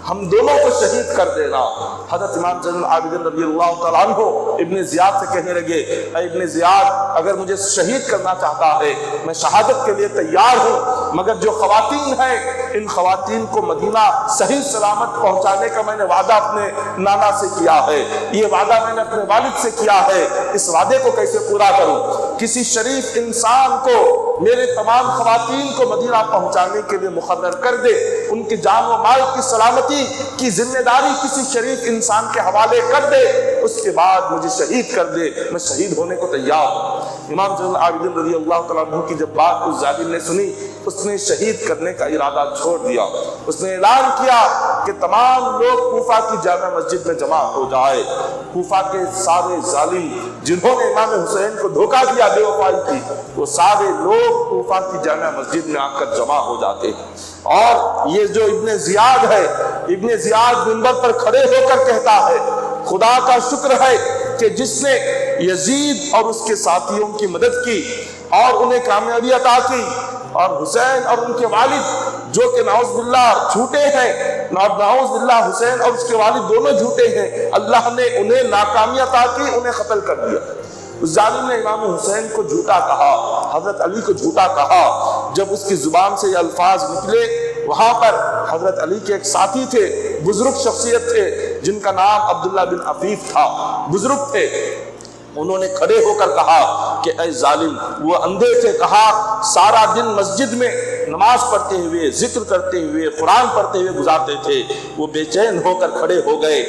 ہم دونوں کو شہید کر دینا۔ حضرت امام زین العابدین رضی اللہ تعالیٰ عنہ ابن زیاد سے کہنے لگے اے ابن زیاد اگر مجھے شہید کرنا چاہتا ہے میں شہادت کے لیے تیار ہوں، مگر جو خواتین ہیں ان خواتین کو مدینہ صحیح سلامت پہنچانے کا میں نے وعدہ اپنے نانا سے کیا ہے، یہ وعدہ میں نے اپنے والد سے کیا ہے، اس وعدے کو کیسے پورا کروں؟ کسی شریف انسان کو میرے تمام خواتین کو مدینہ پہنچانے کے لیے مقرر کر دے، ان کی جان و مال کی سلامتی کی ذمہ داری کسی شریف انسان کے حوالے کر دے، اس کے بعد مجھے شہید کر دے، میں شہید ہونے کو تیار ہوں۔ امام زین العابدین رضی اللہ تعالیٰ عنہ کی جب بات اس ظالم نے سنی اس نے شہید کرنے کا ارادہ چھوڑ دیا۔ اس نے اعلان کیا کہ تمام لوگ کوفہ کی جامع مسجد میں جمع ہو جائے۔ کوفہ کے سارے ظالم جنہوں نے امام حسین کو دھوکہ دیا بے وفائی کی، وہ سارے لوگ کوفہ کی جامع مسجد میں آ کر جمع ہو جاتے ہیں۔ اور یہ جو ابن زیاد ہے، ابن زیاد منبر پر کھڑے ہو کر کہتا ہے خدا کا شکر ہے کہ جس نے یزید اور اس کے ساتھیوں کی مدد کی اور انہیں کامیابی عطا کی، اور حسین اور ان کے والد جو کہ نعوذ باللہ جھوٹے ہیں، نعوذ باللہ حسین اور اس کے والد دونوں جھوٹے ہیں، اللہ نے انہیں ناکامی عطا کی، انہیں قتل کر دیا۔ اس ظالم نے امام حسین کو جھوٹا کہا، حضرت علی کو جھوٹا کہا۔ جب اس کی زبان سے یہ الفاظ نکلے وہاں پر حضرت علی کے ایک ساتھی تھے، بزرگ شخصیت تھے جن کا نام عبداللہ بن عفیف تھا، بزرگ تھے، انہوں نے کھڑے ہو کر کہا کہ اے ظالم، وہ اندھے تھے، کہا سارا دن مسجد میں نماز پڑھتے ہوئے، ذکر کرتے ہوئے، قرآن پڑھتے ہوئے گزارتے تھے، وہ بے چین ہو کر کھڑے ہو گئے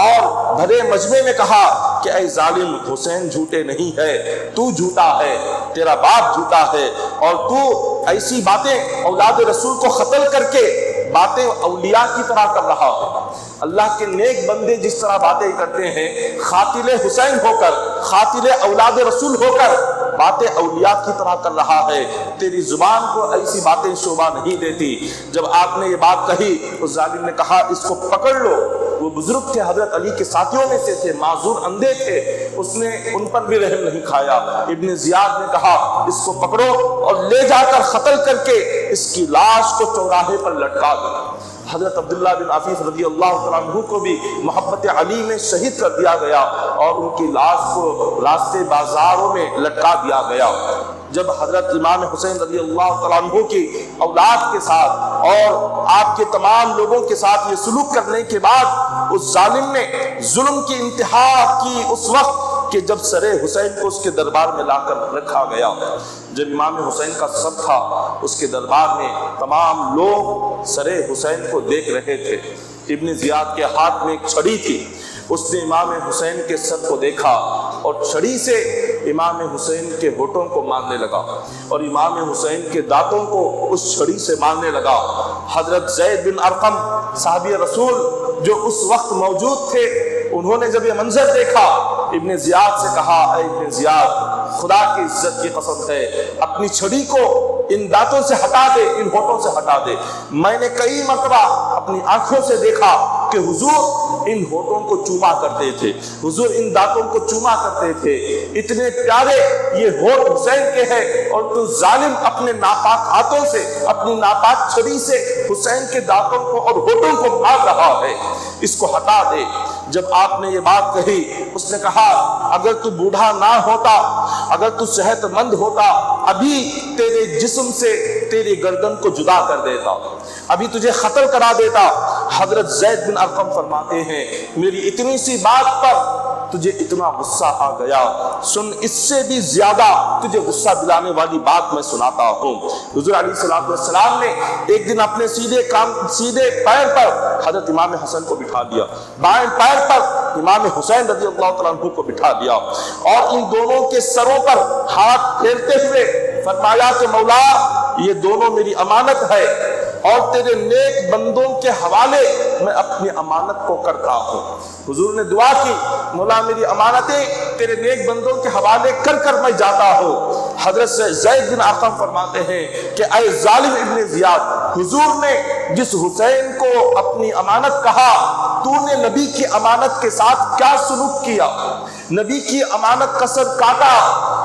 اور بھرے مجمع میں کہا کہ اے ظالم، حسین جھوٹے نہیں ہے، تو جھوٹا ہے، تیرا باپ جھوٹا ہے، اور تو ایسی باتیں اولاد رسول کو قتل کر کے باتیں اولیاء کی طرح کر رہا ہے۔ اللہ کے نیک بندے جس طرح باتیں کرتے ہیں، قاتل حسین ہو کر، قاتل اولاد رسول ہو کر باتیں اولیاء کی طرح کر رہا ہے، تیری زبان کو ایسی باتیں شوبہ نہیں دیتی۔ جب آپ نے یہ بات کہی، اس ظالم نے کہا اس کو پکڑ لو۔ وہ بزرگ تھے، حضرت علی کے ساتھیوں میں سے تھے، معذور اندھے تھے، اس نے ان پر بھی رحم نہیں کھایا۔ ابن زیاد نے کہا اس کو پکڑو اور لے جا کر قتل کر کے اس کی لاش کو چوراہے پر لٹکا دو۔ حضرت عبداللہ بن عفیف رضی اللہ تعالیٰ عنہ کو بھی محبت علی میں شہید کر دیا گیا اور ان کی لاش کو راستے بازاروں میں لٹکا دیا گیا۔ جب حضرت امام حسین رضی اللہ تعالیٰ عنہ کی اولاد کے ساتھ اور آپ کے تمام لوگوں کے ساتھ یہ سلوک کرنے کے بعد اس ظالم نے ظلم کی انتہا کی اس وقت کہ جب سر حسین کو اس کے دربار میں لا کر رکھا گیا، جب امام حسین کا سر تھا اس کے دربار میں تمام لوگ سر حسین کو دیکھ رہے تھے۔ ابن زیاد کے ہاتھ میں ایک چھڑی تھی، اس نے امام حسین کے سر کو دیکھا اور چھڑی سے امام حسین کے ہونٹوں کو مارنے لگا اور امام حسین کے دانتوں کو اس چھڑی سے مارنے لگا۔ حضرت زید بن ارقم صحابی رسول جو اس وقت موجود تھے، انہوں نے جب یہ منظر دیکھا، ابن زیاد سے کہا اے ابن زیاد، خدا کی عزت کی قسم ہے، اپنی چھڑی کو ان دانتوں سے ہٹا دے، ان ہونٹوں سے ہٹا دے۔ میں نے کئی مرتبہ اپنی آنکھوں سے دیکھا کہ حضور ان ہونٹوں کو چوما کرتے تھے، حضور ان دانتوں کو چوما کرتے تھے، اتنے پیارے یہ ہونٹ حسین کے ہیں، اور تو ظالم اپنے ناپاک ہاتھوں سے، اپنی ناپاک چھڑی سے حسین کے دانتوں کو اور ہونٹوں کو مار رہا ہے، اس کو ہٹا دے۔ جب آپ نے یہ بات کہی، اس نے کہا اگر تو بوڑھا نہ ہوتا، اگر تو صحت مند ہوتا، ابھی تیرے جسم سے تیری گردن کو جدا کر دیتا، ابھی تجھے قتل کرا دیتا۔ حضرت زید بن ارقم فرماتے ہیں میری اتنی سی بات پر تجھے اتنا غصہ آ گیا، سن اس سے بھی زیادہ تجھے غصہ دلانے والی بات میں سناتا ہوں۔ حضور علیہ الصلوۃ والسلام نے ایک دن اپنے سیدھے پیر پر حضرت امام حسن کو بٹھا دیا، بائیں پیر پر امام حسین رضی اللہ تعالیٰ عنہ کو بٹھا دیا اور ان دونوں کے سروں پر ہاتھ پھیرتے ہوئے فرمایا کہ مولا یہ دونوں میری امانت ہے اور تیرے نیک بندوں کے حوالے میں اپنی امانت کو کرتا ہوں۔ حضور نے دعا کی مولا میری امانتیں تیرے نیک بندوں کے حوالے کر کر میں جاتا ہوں۔ حضرت زید بن ارقم فرماتے ہیں کہ اے ظالم ابن زیاد، حضور نے جس حسین کو اپنی امانت کہا، تو نے نبی کی امانت کے ساتھ کیا سلوک کیا؟ نبی کی امانت کا سر کاٹا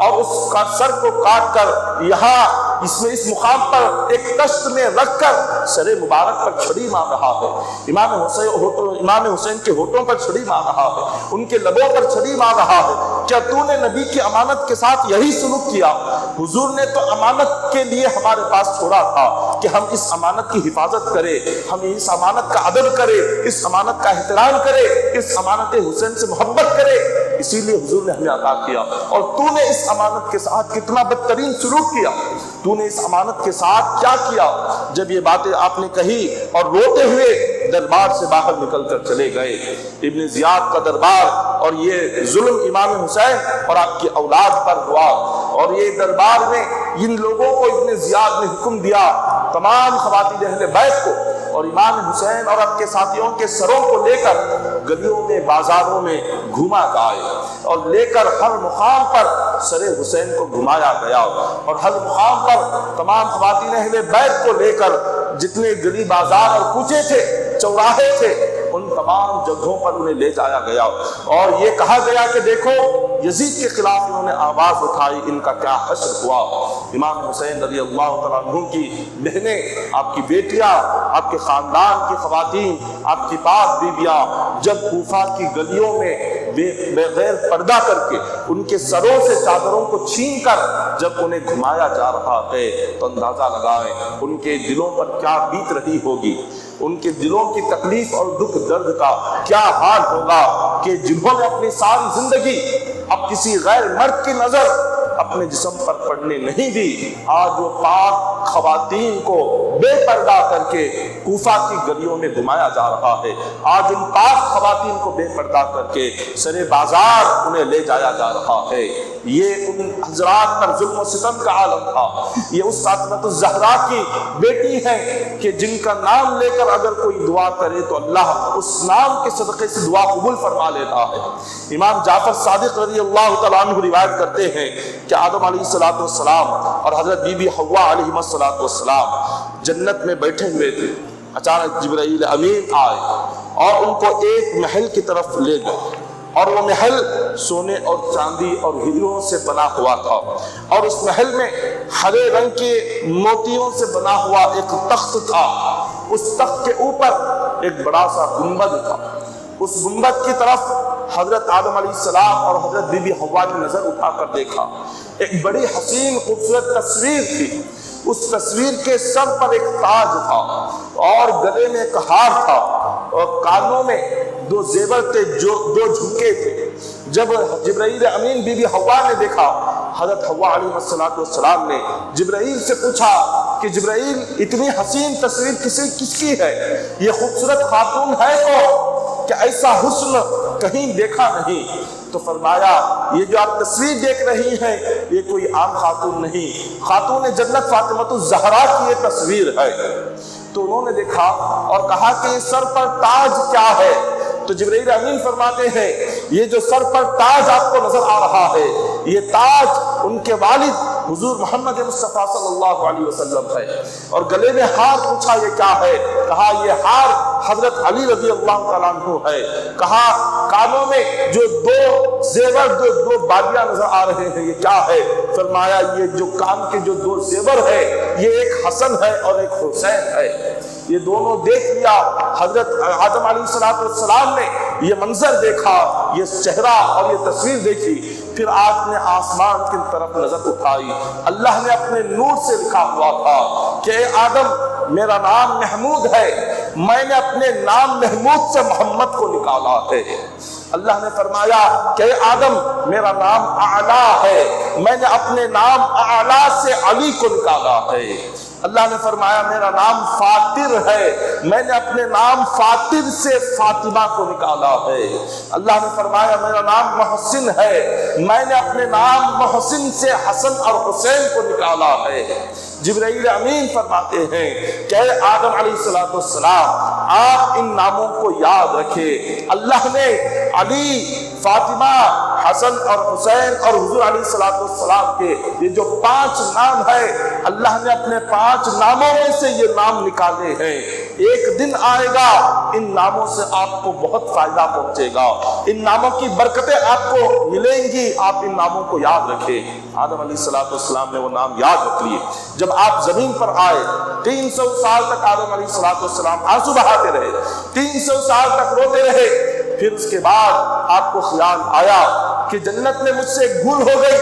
اور اس کا سر کو کاٹ کر یہاں اس مقام پر ایک تشت میں رکھ کر سر مبارک پر چھڑی مار رہا ہے، امام حسین کے ہونٹوں پر چھڑی مار رہا ہے، ان کے لبوں پر چھڑی مار رہا ہے۔ کیا تو نے نبی کی امانت کے ساتھ یہی سلوک کیا؟ حضور نے تو امانت کے لیے ہمارے پاس چھوڑا تھا کہ ہم اس امانت کی حفاظت کریں، ہم اس امانت کا ادب کریں، اس امانت کا احترام کریں، اس امانت حسین سے محبت کریں، اسی لیے حضور نے ہمیں عطا کیا۔ اور تو نے اس امانت کے ساتھ کتنا بدترین سلوک کیا، تو نے اس امانت کے ساتھ کیا کیا؟ جب یہ باتیں آپ نے کہی اور روتے ہوئے دربار سے باہر نکل کر چلے گئے۔ ابن زیاد کا دربار اور یہ ظلم امام حسین اور آپ کی اولاد پر ہوا، اور یہ دربار میں ان لوگوں کو ابن زیاد نے حکم دیا تمام خواتین اہل بیت کو اور امام حسین اور آپ کے ساتھیوں کے سروں کو لے کر گلیوں میں بازاروں میں گھوما جائے، اور لے کر ہر مقام پر سر حسین کو گھمایا گیا، اور ہر مقام پر تمام خواتین اہل بیت کو لے کر جتنے گلی بازار اور کوچے تھے، چوراہے تھے، ان تمام جگہوں پر انہیں لے جایا گیا، اور یہ کہا گیا کہ دیکھو یزید کے خلاف انہوں نے آواز اٹھائی، ان کا کیا حشر ہوا۔ امام حسین رضی اللہ تعالیٰ عنہ کی بہنیں، آپ کی بیٹیاں، آپ کے خاندان کی خواتین، آپ کی پاک بیویاں جب کوفہ کی گلیوں میں بغیر پردہ کر کے ان کے سروں سے چادروں کو چھین کر جب انہیں گھمایا جا رہا ہے، تو اندازہ لگائیں ان کے دلوں پر کیا بیت رہی ہوگی، ان کے دلوں کی تکلیف اور دکھ درد کا کیا حال ہوگا کہ جنہوں نے اپنی ساری زندگی اب کسی غیر مرد کی نظر اپنے جسم پر پڑنے نہیں دی، آج وہ پاک خواتین کو بے پردہ کر کے کوفہ کی گلیوں میں گھمایا جا رہا ہے۔ آج ان پاک خواتین کو بے پردہ کر کے سرے بازار انہیں لے جایا جا رہا ہے۔ یہ ان حضرات پر ظلم و ستم کا عالم تھا۔ یہ اس فاطمہ الزہرا کی بیٹی ہیں کہ جن کا نام لے کر اگر کوئی دعا کرے تو اللہ اس نام کے صدقے سے دعا قبول فرما لیتا ہے۔ امام جعفر صادق رضی اللہ تعالیٰ عنہ روایت کرتے ہیں کہ آدم علیہ السلام اور حضرت بی بی حوا علیہ السلام جنت میں بیٹھے ہوئے تھے، اچانک جبرائیل امین آئے اور ان کو ایک محل کی طرف لے گئے، اور وہ محل سونے اور چاندی اور ہیروں سے بنا ہوا تھا، اور اس محل میں ہرے رنگ کے موتیوں سے بنا ہوا ایک تخت تھا۔ اس تخت کے اوپر ایک بڑا سا گنبد تھا۔ اس گنبد کی طرف حضرت آدم علیہ السلام اور حضرت بی بی حوا نے نظر اٹھا کر دیکھا، ایک بڑی حسین خوبصورت تصویر تھی۔ اس تصویر کے سر پر ایک تاج تھا اور گلے میں ایک ہار تھا اور کانوں میں دو زیور تھے، دو جھمکے تھے۔ جب جبرائیل امین بی بی حوا نے دیکھا، حضرت حوا علیہ السلام نے جبرائیل سے پوچھا کہ جبرائیل اتنی حسین تصویر کس کی ہے؟ یہ خوبصورت خاتون ہے تو کہ ایسا حسن کہیں دیکھا نہیں۔ تو فرمایا یہ جو آپ تصویر دیکھ رہی ہیں یہ کوئی عام خاتون نہیں، خاتون جنت فاطمہ الزہرا کی یہ تصویر ہے۔ تو انہوں نے دیکھا اور کہا کہ یہ سر پر تاج کیا ہے؟ تو جبرائیل امین فرماتے ہیں یہ جو سر پر تاج آپ کو نظر آ رہا ہے یہ تاج ان کے والد حضور محمد مصطفیٰ صلی اللہ علیہ وسلم ہے۔ اور گلے میں ہار پوچھا یہ کیا ہے؟ کہا یہ ہار حضرت علی رضی اللہ تعالیٰ عنہ ہے۔ کہا کانوں میں جو دو زیور دو بالیاں نظر آ رہے ہیں یہ کیا ہے؟ فرمایا یہ جو کان کے جو دو زیور ہے یہ ایک حسن ہے اور ایک حسین ہے۔ یہ دونوں دیکھ لیا۔ حضرت آدم علیہ السلام نے یہ منظر دیکھا، یہ چہرہ اور یہ تصویر دیکھی، پھر آپ نے آسمان کی طرف نظر اٹھائی۔ اللہ نے اپنے نور سے لکھا ہوا تھا کہ اے آدم میرا نام محمود ہے، میں نے اپنے نام محمود سے محمد کو نکالا ہے۔ اللہ نے فرمایا کہ اے آدم میرا نام اعلیٰ ہے، میں نے اپنے نام اعلیٰ سے علی کو نکالا ہے۔ اللہ نے فرمایا میرا نام فاطر ہے، میں نے اپنے نام فاطر سے فاطمہ کو نکالا ہے۔ اللہ نے فرمایا میرا نام محسن ہے، میں نے اپنے نام محسن سے حسن اور حسین کو نکالا ہے۔ جبرائیل امین فرماتے ہیں کہ اے آدم علیہ السلام آپ ان ناموں کو یاد رکھیں۔ اللہ نے علی، فاطمہ، حسن اور حسین اور حضور علیہ السلام کے یہ جو 5 نام ہے اللہ نے اپنے 5 ناموں میں سے یہ نام نکالے ہیں۔ ایک دن آئے گا ان ناموں سے آپ کو بہت فائدہ پہنچے گا، ان ناموں کی برکتیں آپ کو ملیں گی، آپ ان ناموں کو یاد رکھیں۔ آدم علیہ السلام نے وہ نام یاد رکھ لیے۔ جب آپ زمین پر آئے 300 سال تک آدم علیہ السلام آنسو بہاتے رہے، 300 سال تک روتے رہے۔ پھر اس کے بعد آپ کو خیال آیا کہ جنت میں مجھ سے ایک بھول ہو گئی،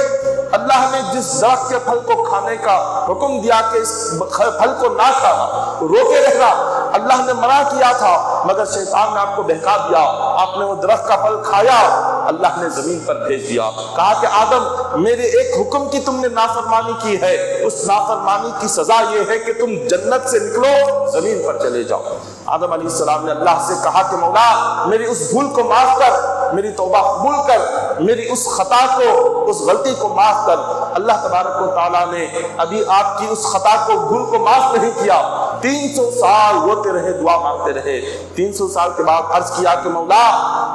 اللہ نے جس درخت کے پھل کو کھانے کا حکم دیا کہ اس پھل کو نہ کھانا، روکے رہنا، اللہ نے منع کیا تھا مگر شیطان نے آپ کو بہکا دیا، آپ نے وہ درخت کا پھل کھایا، اللہ نے زمین پر بھیج دیا، کہا کہ آدم میرے ایک حکم کی تم نے نافرمانی کی ہے، اس نافرمانی کی سزا یہ ہے کہ تم جنت سے نکلو، زمین پر چلے جاؤ۔ آدم علیہ السلام نے اللہ سے کہا کہ مولا میری اس بھول کو معاف کر، میری توبہ قبول کر، میری اس خطا کو، اس غلطی کو معاف کر۔ اللہ تبارک و تعالیٰ نے ابھی آپ کی اس خطا کو، بھول کو معاف نہیں کیا۔ 300 سال روتے رہے، دعا مانگتے رہے۔ 300 سال کے بعد عرض کیا کہ مولا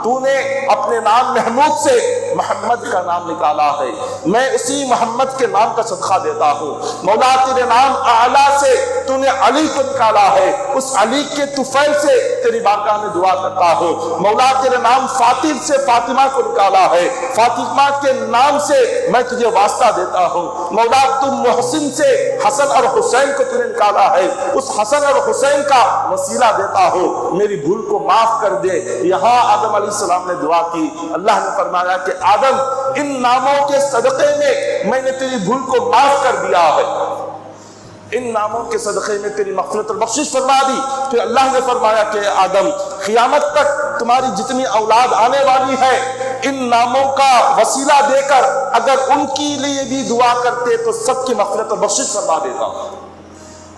تو نے اپنے نام محمود سے محمد کا نام نکالا ہے، میں اسی محمد کے نام کا صدقہ دیتا ہوں۔ مولا تیرے نام اعلیٰ سے تو نے علی کو نکالا ہے، اس علی کے طفیل سے تیری بارگاہ میں دعا کرتا ہوں۔ مولا تیرے نام فاطر سے فاطمہ کو نکالا ہے، فاطمہ کے نام سے میں تجھے واسطہ دیتا ہوں۔ مولا تم محسن سے حسن اور حسین کو تُو نے نکالا ہے، اس حسن اور حسین کا وسیلہ دیتا ہوں، میری بھول کو معاف کر دے۔ یہاں آدم علیہ السلام نے دعا کی، اللہ نے فرمایا کہ آدم ان ناموں کے صدقے میں نے تیری بھول کو معاف کر دیا ہے، ان ناموں کے صدقے میں تیری مغفرت اور بخشش فرما دی۔ پھر اللہ نے فرمایا کہ آدم قیامت تک تمہاری جتنی اولاد آنے والی ہے ان ناموں کا وسیلہ دے کر اگر ان کے لیے بھی دعا کرتے تو سب کی مغفرت اور بخشش فرما دیتا.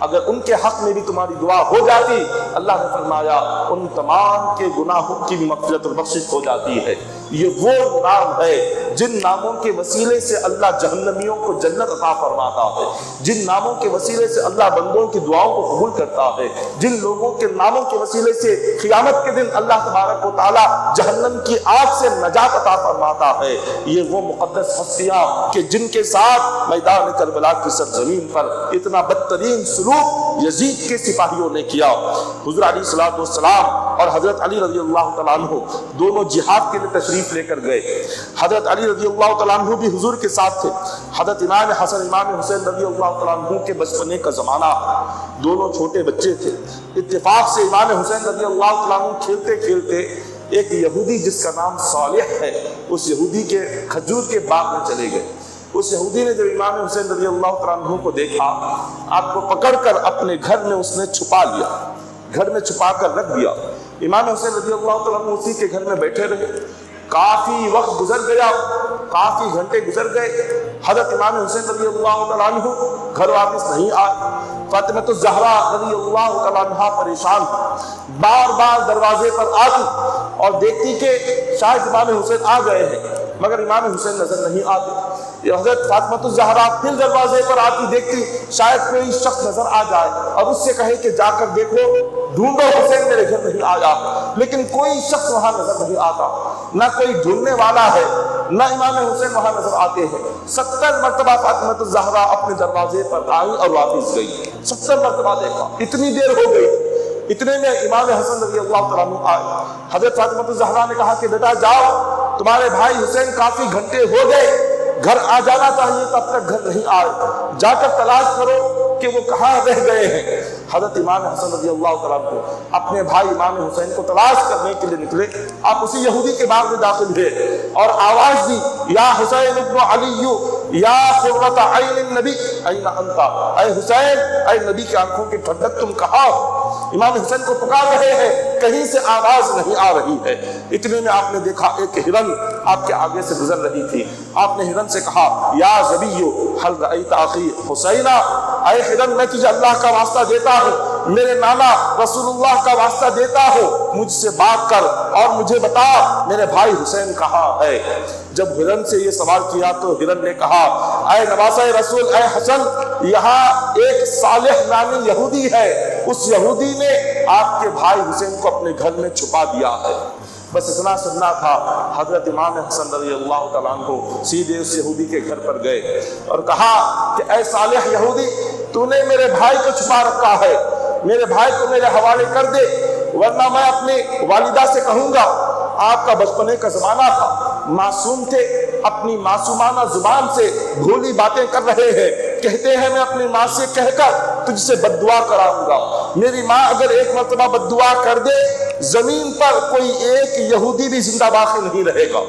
اگر ان کے حق میں بھی تمہاری دعا ہو جاتی، اللہ نے فرمایا ان تمام کے گناہوں کی بھی مغفرت اور بخشش ہو جاتی ہے. یہ وہ نام ہے جن ناموں کے وسیلے سے اللہ جہنمیوں کو جنت عطا فرماتا ہے، جن ناموں کے وسیلے سے اللہ بندوں کی دعاؤں کو قبول کرتا ہے، جن لوگوں کے ناموں کے وسیلے سے قیامت کے دن اللہ تبارک و تعالی جہنم کی آگ سے نجات عطا فرماتا ہے. یہ وہ مقدس ہستیاں کہ جن کے ساتھ میدان کربلا کی سرزمین پر اتنا بدترین سلوک یزید کے سپاہیوں نے کیا. حضور علیہ الصلوۃ والسلام اور حضرت علی رضی اللہ تعالیٰ عنہ دونوں جہاد کے لیے تشریف لے کر گئے. حضرت علی رضی اللہ تعالیٰ عنہ بھی حضور کے ساتھ تھے. حضرت امام حسن امام حسین رضی اللہ تعالیٰ عنہ کے بچپنے کا زمانہ، دونوں چھوٹے بچے تھے. اتفاق سے امام حسین رضی اللہ تعالیٰ عنہ کھیلتے کھیلتے ایک یہودی جس کا نام صالح ہے اس یہودی کے کھجور کے باغ میں چلے گئے. اس یہودی نے جب امام حسین رضی اللہ تعالیٰ عنہ کو دیکھا، آپ کو پکڑ کر اپنے گھر میں اس نے چھپا لیا، گھر میں چھپا کر رکھ دیا. امام حسین رضی اللہ تعالیٰ عنہ اسی کے گھر میں بیٹھے رہے. کافی وقت گزر گیا، کافی گھنٹے گزر گئے. حضرت امام حسین رضی اللہ تعالیٰ عنہ گھر واپس نہیں آئے. فاطمہ الزہرا رضی اللہ تعالیٰ عنہ پریشان، بار بار دروازے پر آتی اور دیکھتی کہ شاید امام حسین آ گئے ہیں، مگر امام حسین نظر نہیں آتے. حضرت فاطمہ الزہرا پھر دروازے پر آتی، دیکھتی شاید کوئی شخص نظر آ جائے اور اس سے کہے کہ جا کر دیکھو، ڈھونڈو حسین میرے گھر نہیں آیا. لیکن کوئی شخص وہاں نظر نہیں آتا، نہ کوئی ڈھونڈنے والا ہے، نہ امام حسین وہاں نظر آتے ہیں. 70 مرتبہ فاطمہ الزہرا اپنے دروازے پر آئی اور واپس گئی. 70 مرتبہ دیکھا، اتنی دیر ہو گئی. اتنے میں امام حسن رضی اللہ تعالیٰ عنہ آئے. حضرت فاطمہ الزہرا نے کہا کہ بیٹا جاؤ، تمہارے بھائی حسین کافی گھنٹے ہو گئے، گھر آ جانا چاہیے، تب تک گھر نہیں آئے، جا کر تلاش کرو کہ وہ کہاں رہ گئے ہیں. حضرت امام حسن رضی اللہ تعالیٰ عنہ اپنے بھائی امام حسین کو تلاش کرنے کے لیے نکلے. آپ اسی یہودی کے باغ میں داخل ہوئے اور آواز دی، یا حسین ابن علی یا قرۃ عین النبی این انت، اے حسین، اے نبی کی آنکھوں کی ٹھنڈک، تم کہاں ہو؟ امام حسین کو پکار رہے ہیں، کہیں سے آواز نہیں آ رہی ہے. اتنے میں آپ نے دیکھا ایک ہرن آپ کے آگے سے گزر رہی تھی. آپ نے ہرن سے کہا، یا ذبیو حل رأیت اخی حسینہ، اے ہرن میں تجھے اللہ کا واسطہ دیتا ہوں، میرے نانا رسول اللہ کا واسطہ دیتا ہوں، مجھ سے بات کر اور مجھے بتا میرے بھائی حسین کہاں ہے. جب ہرن سے یہ سوال کیا تو ہرن نے کہا، اے نواسہ رسول، اے حسن، یہاں ایک صالح نامی یہودی ہے، اس یہودی نے آپ کے بھائی حسین کو اپنے گھر میں چھپا دیا ہے. بس اتنا سننا تھا. حضرت امام حسن رضی اللہ تعالیٰ عنہ سیدھے اس یہودی کے گھر پر گئے اور کہا کہ اے صالح یہودی، تو نے میرے بھائی کو چھپا رکھا ہے، میرے بھائی کو میرے حوالے کر دے، ورنہ میں اپنی والدہ سے کہوں گا. آپ کا بچپنے کا زمانہ تھا، معصوم تھے، اپنی معصومانہ زبان سے بھولی باتیں کر رہے ہیں. کہتے ہیں میں اپنی ماں سے کہہ کر تجھ سے بد دعا کراؤں گا. میری ماں اگر ایک مرتبہ بد دعا کر دے، زمین پر کوئی ایک یہودی بھی زندہ باقی نہیں رہے گا.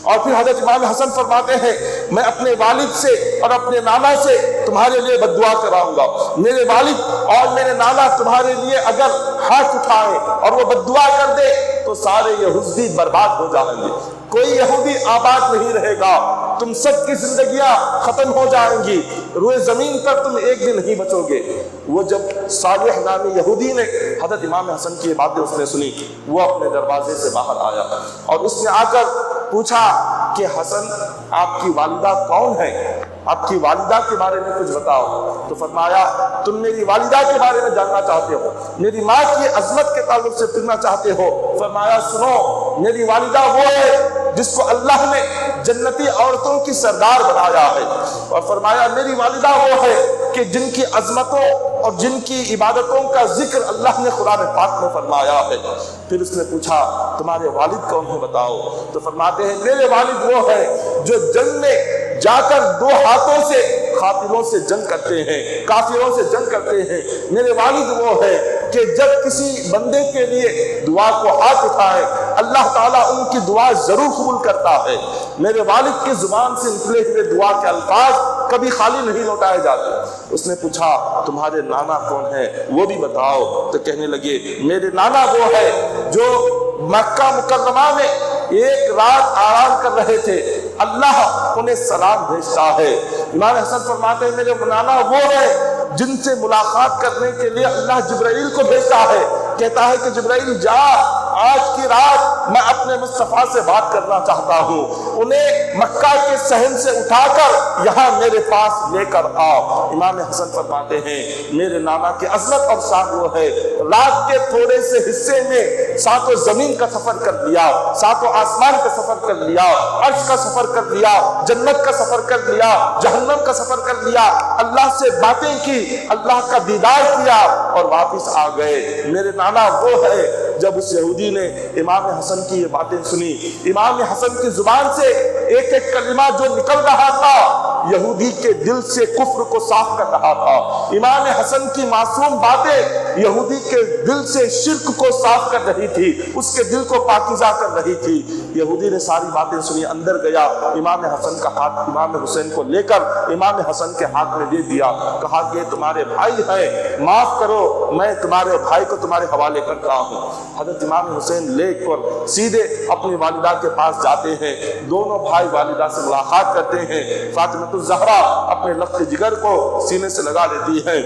اور پھر حضرت امام حسن فرماتے ہیں، میں اپنے والد سے اور اپنے نانا سے تمہارے لیے بد دعا کراؤں گا. میرے والد اور میرے نانا تمہارے لیے اگر ہاتھ اٹھائے اور وہ بد دعا کر دے تو سارے یہودی برباد ہو جائیں گے، کوئی یہودی آباد نہیں رہے گا، تم سب کی زندگیاں ختم ہو جائیں گی، روئے زمین پر تم ایک بھی نہیں بچو گے. وہ جب صالح نامی یہودی نے حضرت امام حسن کی باتیں اس نے سنی، وہ اپنے دروازے سے باہر آیا اور اس نے آ کر پوچھا کہ حسن، آپ کی والدہ کون ہے؟ آپ کی والدہ کے بارے میں کچھ بتاؤ. تو فرمایا، تم میری والدہ کے بارے میں جاننا چاہتے ہو، میری ماں کی عظمت کے تعلق سے پڑھنا چاہتے ہو؟ فرمایا، سنو، میری والدہ وہ ہے جس کو اللہ نے جنتی عورتوں کی سردار بنایا ہے. اور فرمایا، میری والدہ وہ ہے کہ جن کی عظمتوں اور جن کی عبادتوں کا ذکر اللہ نے قرآن پاک میں فرمایا ہے. پھر اس نے پوچھا، تمہارے والد کون ہیں بتاؤ؟ تو فرماتے ہیں، میرے والد وہ ہے جو جنگ میں جا کر 2 ہاتھوں سے قاتلوں سے جنگ کرتے ہیں، کافروں سے جنگ کرتے ہیں. میرے والد وہ ہے کہ جب کسی بندے کے لیے دعا کو ہاتھ اٹھائے، اللہ تعالیٰ ان کی دعا ضرور قبول کرتا ہے. میرے والد کی زبان سے نکلے ہوئے دعا کے الفاظ کبھی خالی نہیں لوٹائے جاتے. اس نے پوچھا، تمہارے نانا کون ہے وہ بھی بتاؤ. تو کہنے لگے، میرے نانا وہ ہے جو مکہ مکرمہ میں ایک رات آرام کر رہے تھے، اللہ انہیں سلام بھیجتا ہے۔ امام حسن فرماتے ہیں میرے نانا وہ ہے جن سے ملاقات کرنے کے لیے اللہ جبرائیل کو بھیجتا ہے، کہتا ہے کہ جبرائیل جا، آج کی رات میں اپنے مصطفیٰ سے بات کرنا چاہتا ہوں، انہیں مکہ کے صحن سے اٹھا کر یہاں میرے پاس لے کر آؤ۔ امام حسن فرماتے ہیں میرے نانا کی عظمت اور شان وہ ہے، رات کے تھوڑے سے حصے میں ساتوں زمین کا سفر کر لیا، ساتوں آسمان کا سفر کر لیا، عرش کا سفر کر لیا، جنت کا سفر کر لیا، جہنم کا سفر کر لیا، اللہ سے باتیں کی، اللہ کا دیدار کیا اور واپس آ گئے۔ میرے نانا وہ ہے جب اس یہودی نے امام حسن کی یہ باتیں سنی، امام حسن کی زبان سے ایک ایک کلمہ جو نکل رہا تھا یہودی کے دل سے کفر کو صاف کر رہا تھا، امام حسن کی معصوم باتیں یہودی کے دل سے شرک کو صاف کر رہی تھی، اس کے دل کو پاکیزہ کر رہی تھی۔ یہودی نے ساری باتیں سنی، اندر گیا، امام حسن کا ہاتھ امام حسین کو لے کر امام حسن کے ہاتھ میں دے دیا، کہا کہ تمہارے بھائی ہیں، معاف کرو، میں تمہارے بھائی کو تمہارے حوالے کرتا ہوں۔ حضرت امام حسین لے کر سیدھے اپنی والدہ کے پاس جاتے ہیں، دونوں بھائی والدہ سے ملاقات کرتے ہیں، فاطمہ الزہرا اپنے لخت جگر کو سینے سے لگا لیتی ہے۔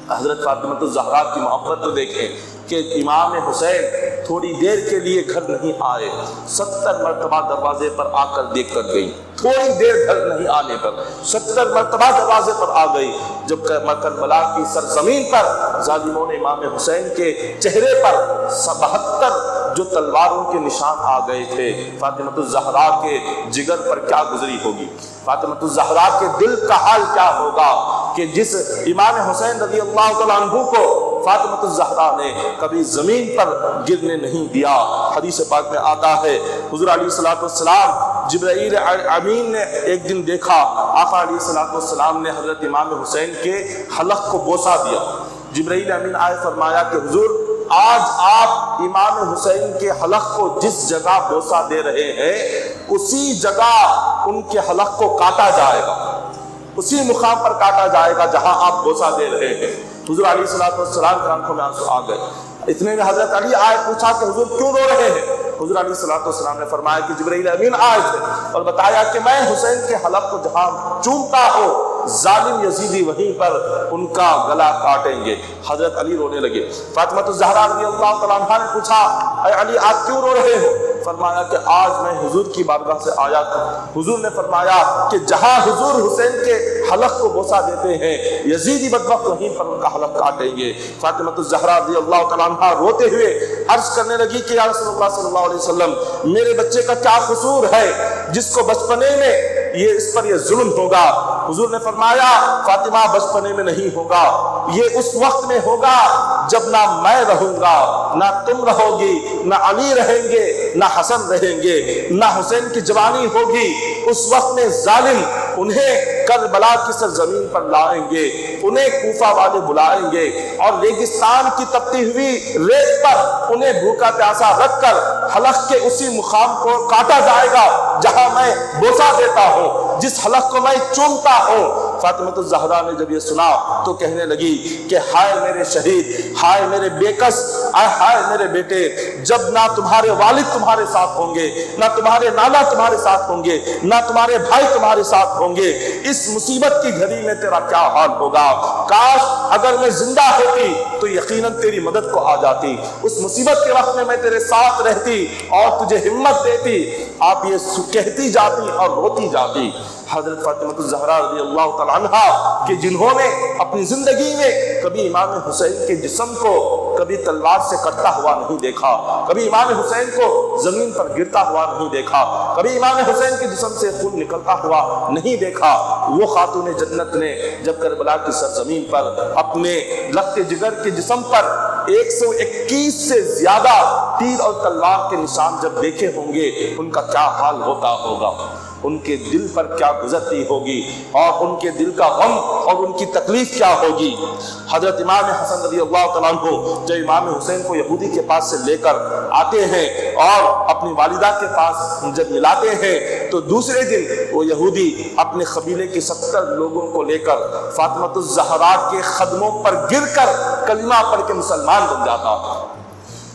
حضرت فاطمہ الزہرا کی محبت تو دیکھیں کہ امام حسین تھوڑی دیر کے لیے گھر نہیں آئے، 70 مرتبہ دروازے پر آ کر دیکھ کر گئی، تھوڑی دیر گھر نہیں آنے پر 70 مرتبہ دروازے پر آ گئی۔ جب کربلا کی سرزمین پر ظالموں نے امام حسین کے چہرے پر 72 جو تلواروں کے نشان آ گئے تھے، فاطمہ الزہرا کے جگر پر کیا گزری ہوگی، فاطمہ الزہرا کے دل کا حال کیا ہوگا کہ جس امام حسین رضی اللہ تعالیٰ عنہ کو فاطمہ الزہرا نے کبھی زمین پر گرنے نہیں دیا۔ حدیث پاک میں آتا ہے حضور علیہ الصلوۃ والسلام جبرائیل امین نے ایک دن دیکھا، آقا علیہ الصلوۃ والسلام نے حضرت امام حسین کے حلق کو بوسہ دیا۔ جبرائیل امین آئے، فرمایا کہ حضور آج آپ امام حسین کے حلق کو جس جگہ بوسہ دے رہے ہیں اسی جگہ ان کے حلق کو کاٹا جائے گا، اسی مقام پر کاٹا جائے گا جہاں آپ بوسہ دے رہے ہیں۔ حضور علیہ الصلوۃ والسلام کی آنکھوں میں آنسو آ گئے۔ اتنے میں حضرت علی آئے، پوچھا کہ حضور کیوں رو رہے ہیں؟ حضور علیہ الصلوۃ والسلام نے فرمایا کہ جبرائیل امین آئے تھے اور بتایا کہ میں حسین کے حلق کو جہاں چومتا ہوں ظالم یزیدی وہیں پر ان کا گلا کاٹیں گے۔ حضرت علی رونے لگے۔ فاطمہ الزہرا رضی اللہ تعالیٰ عنہا نے پوچھا اے علی آپ کیوں رو رہے ہو؟ فرمایا کہ آج میں حضور کی بارگاہ سے آیا تھا، حضور نے فرمایا کہ جہاں حضور حسین کے حلق کو بوسہ دیتے ہیں یزیدی بدبخت وہیں پر ان کا حلق کاٹیں گے۔ فاطمہ الزہرا رضی اللہ تعالیٰ عنہا روتے ہوئے عرض کرنے لگی کہ یا رسول اللہ صلی اللہ علیہ وسلم میرے بچے کا کیا قصور ہے جس کو بچپنے میں اس پر ظلم ہوگا؟ حضور نے فرمایا فاطمہ بچپنے میں نہیں ہوگا، یہ اس وقت میں ہوگا جب نہ میں رہوں گا، نہ تم رہو گی، نہ علی رہیں گے، نہ حسن رہیں گے، نہ حسین کی جوانی ہوگی۔ اس وقت میں ظالم انہیں کربلا کی سرزمین پر لائیں گے، انہیں کوفہ والے بلائیں گے اور ریگستان کی تپتی ہوئی ریت پر انہیں بھوکا پیاسا رکھ کر حلق کے اسی مقام کو کاٹا جائے گا جہاں میں بوسہ دیتا ہوں، جس حلق کو میں چومتا ہوں۔ فاطمہ الزہرا نے جب یہ سنا تو کہنے لگی کہ ہائے میرے شہید، ہائے میرے بیکس، ہائے میرے بیٹے، جب نہ تمہارے والد تمہارے ساتھ ہوں گے، نہ تمہارے نانا تمہارے ساتھ ہوں گے، نہ تمہارے بھائی تمہارے ساتھ ہوں گے، اس مصیبت کی گھڑی میں تیرا کیا حال ہوگا؟ کاش اگر میں زندہ ہوتی تو یقیناً تیری مدد کو آ جاتی، اس مصیبت کے وقت میں تیرے ساتھ رہتی اور تجھے ہمت دیتی۔ آپ یہ کہتی جاتی اور روتی جاتی۔ حضرت فاطمہ الزہرا رضی اللہ تعالیٰ عنہا کہ جنہوں نے اپنی زندگی میں کبھی امام حسین کے جسم کو کبھی تلوار سے کٹتا ہوا نہیں دیکھا، کبھی امام حسین کو زمین پر گرتا ہوا نہیں دیکھا، کبھی امام حسین کے جسم سے خون نکلتا ہوا نہیں دیکھا، وہ خاتون جنت نے جب کربلا کی سرزمین پر اپنے لخت جگر کے جسم پر 121 سے زیادہ تیر اور تلوار کے نشان جب دیکھے ہوں گے ان کا کیا حال ہوتا ہوگا، ان کے دل پر کیا گزرتی ہوگی اور ان کے دل کا غم اور ان کی تکلیف کیا ہوگی۔ حضرت امام حسن رضی اللہ تعالیٰ عنہ جب امام حسین کو یہودی کے پاس سے لے کر آتے ہیں اور اپنی والدہ کے پاس جب ملاتے ہیں تو دوسرے دن وہ یہودی اپنے قبیلے کے 70 لوگوں کو لے کر فاطمہ الزہرا کے قدموں پر گر کر کلمہ پڑھ کے مسلمان بن جاتا۔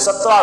17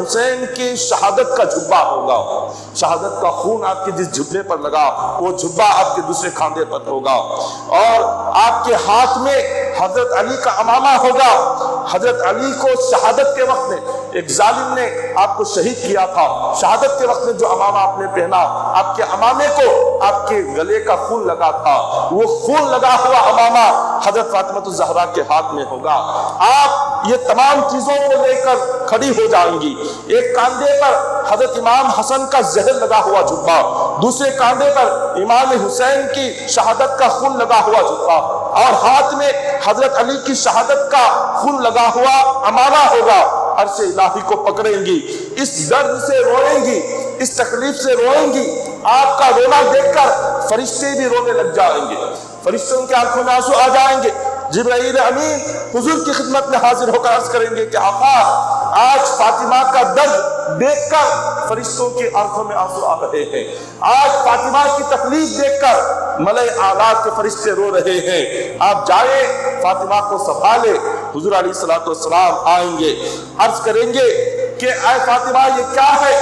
حسین کی شہادت کا جھبا ہوگا، شہادت کا خون آپ کے جس جھبے پر لگا وہ جھبا آپ کے دوسرے کاندھے پر ہوگا، اور آپ کے ہاتھ میں حضرت علی کا امامہ ہوگا۔ حضرت علی کو شہادت کے وقت میں ایک ظالم نے آپ کو شہید کیا تھا، شہادت کے وقت میں جو امامہ آپ نے پہنا، آپ کے امامے کو آپ کے گلے کا خون لگا تھا، وہ خون لگا ہوا امامہ حضرت فاطمہ الزہرا کے ہاتھ میں ہوگا۔ آپ یہ تمام چیزوں کو لے کر کھڑی ہو جائیں گی، ایک کاندھے پر حضرت امام حسن کا زہر لگا ہوا جھبا، دوسرے کاندھے پر امام حسین کی شہادت کا خون لگا ہوا جھبا، اور ہاتھ میں حضرت علی کی شہادت کا خون لگا ہوا امامہ ہوگا۔ عرش الہی کو پکڑیں گی، اس درد سے روئیں گی، اس تکلیف سے روئیں گی۔ آپ کا رونا دیکھ کر فرشتے بھی رونے لگ جائیں گے، فرشتوں کی آنکھوں میں آنسو آ جائیں گے۔ جبرائیل امین حضور کی خدمت میں حاضر ہو کر عرض کریں گے کہ آقا آج فاطمہ کا درد دیکھ کر فرشتوں کی آنکھوں میں آنسو آ رہے ہیں، آج فاطمہ کی تکلیف دیکھ کر ملائے اعلیٰ کے فرشتے رو رہے ہیں، آپ جائیں فاطمہ کو سنبھالے۔ حضور علیہ الصلوۃ والسلام آئیں گے، عرض کریں گے کہ اے فاطمہ یہ کیا ہے،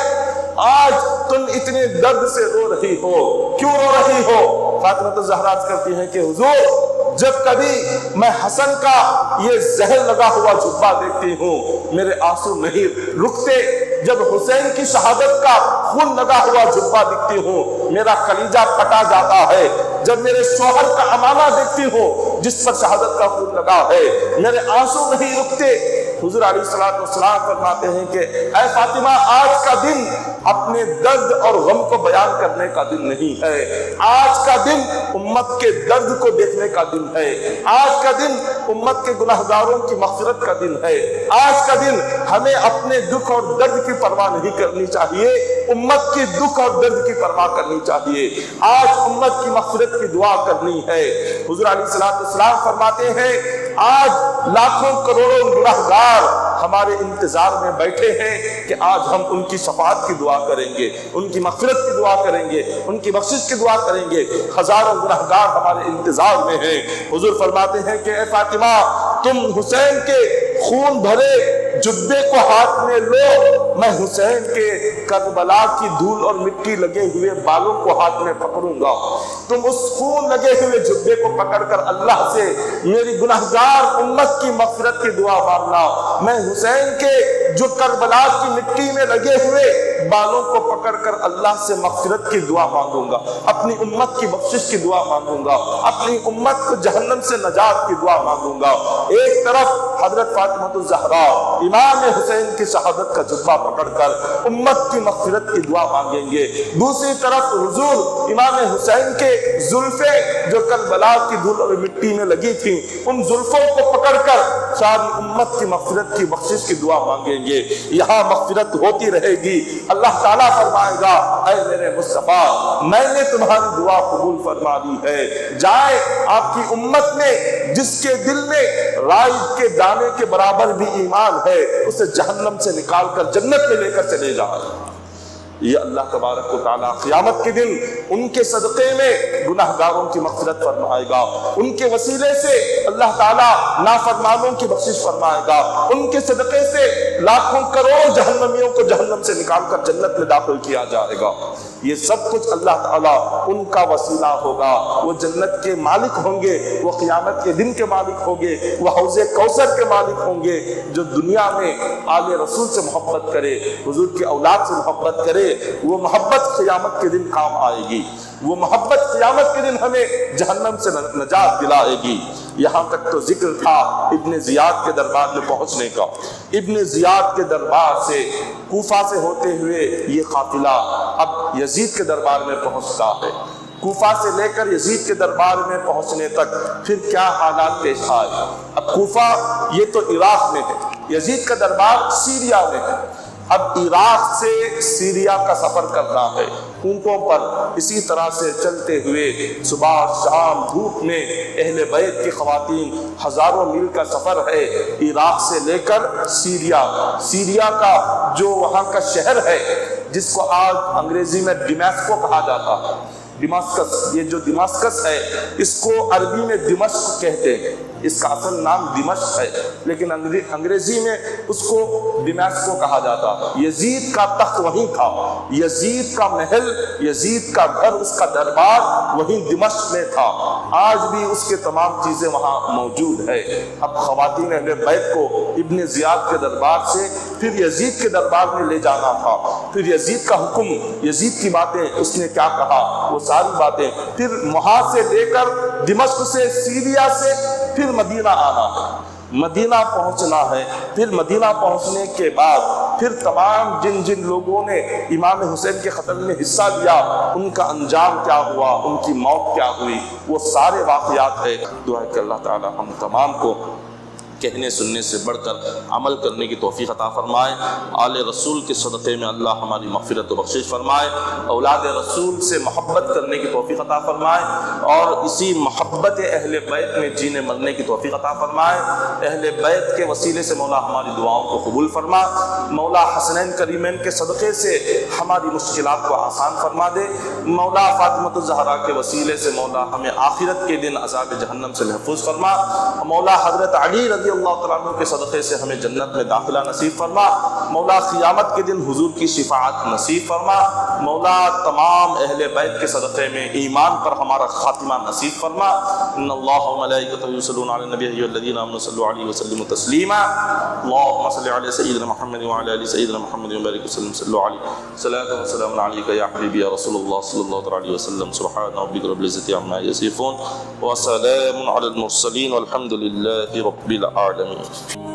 آج تم اتنے درد سے رو رہی ہو، کیوں رو رہی ہو؟ فاطمہ الزہرا عرض کرتی ہیں کہ حضور جب کبھی میں حسن کا یہ زہر لگا ہوا جھبا دیکھتی ہوں میرے آنسو نہیں رکتے، جب حسین کی شہادت کا خون لگا ہوا جھبا دیکھتی ہوں میرا کلیجہ پھٹا جاتا ہے، جب میرے شوہر کا امامہ دیکھتی ہوں جس پر شہادت کا خون لگا ہے میرے آنسو نہیں رکتے۔ حضور علیہ السلام فرماتے ہیں کہ اے فاطمہ آج کا دن اپنے درد اور غم کو بیان کرنے کا دن نہیں ہے، آج کا دن امت کے درد کو دیکھنے کا دن ہے، آج کا دن امت کے گناہگاروں کی مغفرت کا دن ہے، آج کا دن ہمیں اپنے دکھ اور درد کی پرواہ نہیں کرنی چاہیے، امت کی دکھ اور درد کی پرواہ کرنی چاہیے، آج امت کی مغفرت کی دعا کرنی ہے۔ حضور علیہ السلام فرماتے ہیں آج لاکھوں کروڑوں گناہگار ہمارے انتظار میں بیٹھے ہیں کہ آج ہم ان کی شفاعت کی دعا کریں گے، ان کی مغفرت کی دعا کریں گے، ان کی بخشش کی دعا کریں گے، ہزاروں گناہگار ہمارے انتظار میں ہیں۔ حضور فرماتے ہیں کہ اے فاطمہ تم حسین کے خون بھرے جبے کو ہاتھ میں لو، میں حسین کے کربلا کی دھول اور مٹی لگے ہوئے بالوں کو ہاتھ میں پکڑوں گا، تم اس خون لگے ہوئے جبے کو پکڑ کر اللہ سے میری گناہگار امت کی مغفرت کی دعا مانگنا، میں حسین کے جو کربلا کی مٹی میں لگے ہوئے بالوں کو پکڑ کر اللہ سے مغفرت کی دعا مانگوں گا، اپنی امت کی بخشش کی دعا مانگوں گا، اپنی امت کو جہنم سے نجات کی دعا مانگوں گا۔ ایک طرف حضرت فاطمہ الزہرا امام حسین کی شہادت کا جبہ پکڑ کر امت کی مغفرت کی دعا مانگیں گے، دوسری طرف حضور امام حسین کے زلفیں جو کربلا کی دھول اور مٹی میں لگی تھیں ان زلفوں کو پکڑ کر ساری امت کی مغفرت کی بخشش کی دعا مانگیں گے۔ یہاں مغفرت ہوتی رہے گی، اللہ تعالیٰ فرمائے گا اے میرے مصطفیٰ میں نے تمہاری دعا قبول فرما لی ہے، جائے آپ کی امت میں جس کے دل میں رائی کے دانے کے برابر بھی ایمان ہے اسے جہنم سے نکال کر جنت میں لے کر چلے جائے۔ یہ اللہ تبارک و تعالیٰ قیامت کے دن ان کے صدقے میں گناہگاروں کی مغفرت فرمائے گا، ان کے وسیلے سے اللہ تعالیٰ نافرمانوں کی بخشش فرمائے گا، ان کے صدقے سے لاکھوں کروڑ جہنمیوں کو جہنم سے نکال کر جنت میں داخل کیا جائے گا۔ یہ سب کچھ اللہ تعالیٰ ان کا وسیلہ ہوگا، وہ جنت کے مالک ہوں گے، وہ قیامت کے دن کے مالک ہوں گے، وہ حوض کوثر کے مالک ہوں گے۔ جو دنیا میں آل رسول سے محبت کرے، حضور کی اولاد سے محبت کرے، وہ محبت قیامت کے دن کام آئے گی، وہ محبت قیامت کے دن ہمیں جہنم سے نجات دلائے گی۔ یہاں تک تو ذکر تھا ابن زیاد کے دربار میں پہنچنے کا۔ ابن زیاد کے دربار سے کوفہ سے ہوتے ہوئے یہ قافلہ اب یزید کے دربار میں پہنچتا ہے۔ کوفہ سے لے کر یزید کے دربار میں پہنچنے تک پھر کیا حالات پیش آئے؟ اب کوفہ یہ تو عراق میں ہے، یزید کا دربار سیریا میں ہے۔ اب عراق سے سیریا کا سفر کرنا ہے اونٹوں پر، اسی طرح سے چلتے ہوئے صبح شام دھوپ میں اہل بیت کی خواتین ہزاروں میل کا سفر ہے عراق سے لے کر سیریا۔ سیریا کا جو وہاں کا شہر ہے جس کو آج انگریزی میں ڈیمیسکو کہا جاتا ہے، دماسکس، یہ جو دماسکس ہے اس کو عربی میں دمشق کہتے ہیں، اس کا اصل نام دمشق ہے، لیکن انگریزی میں اس کو دماسکو کہا جاتا۔ یزید کا تخت وہیں تھا، یزید کا محل، یزید کا گھر، اس کا دربار وہیں دمشق میں تھا۔ آج بھی اس کے تمام چیزیں وہاں موجود ہے۔ اب خواتین اہل بیت کو ابن زیاد کے دربار سے پھر یزید کے دربار میں لے جانا تھا، پھر یزید کا حکم، یزید کی باتیں، اس نے کیا کہا وہ ساری باتیں، پھر وہاں سے لے کر دمشق سے، سیریا سے پھر مدینہ آنا ہے، مدینہ پہنچنا ہے۔ پھر مدینہ پہنچنے کے بعد پھر تمام جن جن لوگوں نے امام حسین کے قتل میں حصہ لیا ان کا انجام کیا ہوا، ان کی موت کیا ہوئی، وہ سارے واقعات ہے۔ دعا ہے کہ اللہ تعالی ہم تمام کو کہنے سننے سے بڑھ کر عمل کرنے کی توفیق عطا فرمائے، آل رسول کے صدقے میں اللہ ہماری مغفرت و بخشش فرمائے، اولاد رسول سے محبت کرنے کی توفیق عطا فرمائے، اور اسی محبت اہل بیت میں جینے مرنے کی توفیق عطا فرمائے۔ اہل بیت کے وسیلے سے مولا ہماری دعاؤں کو قبول فرما، مولا حسنین کریمین کے صدقے سے ہماری مشکلات کو آسان فرما دے، مولا فاطمۃ الزہرا کے وسیلے سے مولا ہمیں آخرت کے دن عذاب جہنم سے محفوظ فرما، مولا حضرت علی رضی اللہ تعالیٰ عنہ کے صدقے سے ہمیں جنت میں داخلہ نصیب فرما، مولا قیامت کے دن حضور کی شفاعت نصیب فرما، مولا تمام اہل بیت کے صدقے میں ایمان پر ہمارا خاتمہ نصیب فرما۔ ان اللہ و ملائکتہ یصلون علی النبی یا الذین آمنوا صلوا علیہ وسلموا تسلیما، اللهم صل علی سیدنا محمد وعلی آل سیدنا محمد وبارک وسلم، صلوا علیہ صلاۃ و سلام علیک یا حبیبی یا رسول اللہ صلی اللہ علیہ وسلم۔ سبحان ربک رب العزۃ عما یصفون وسلام علی المرسلین والحمد للہ رب العالمین۔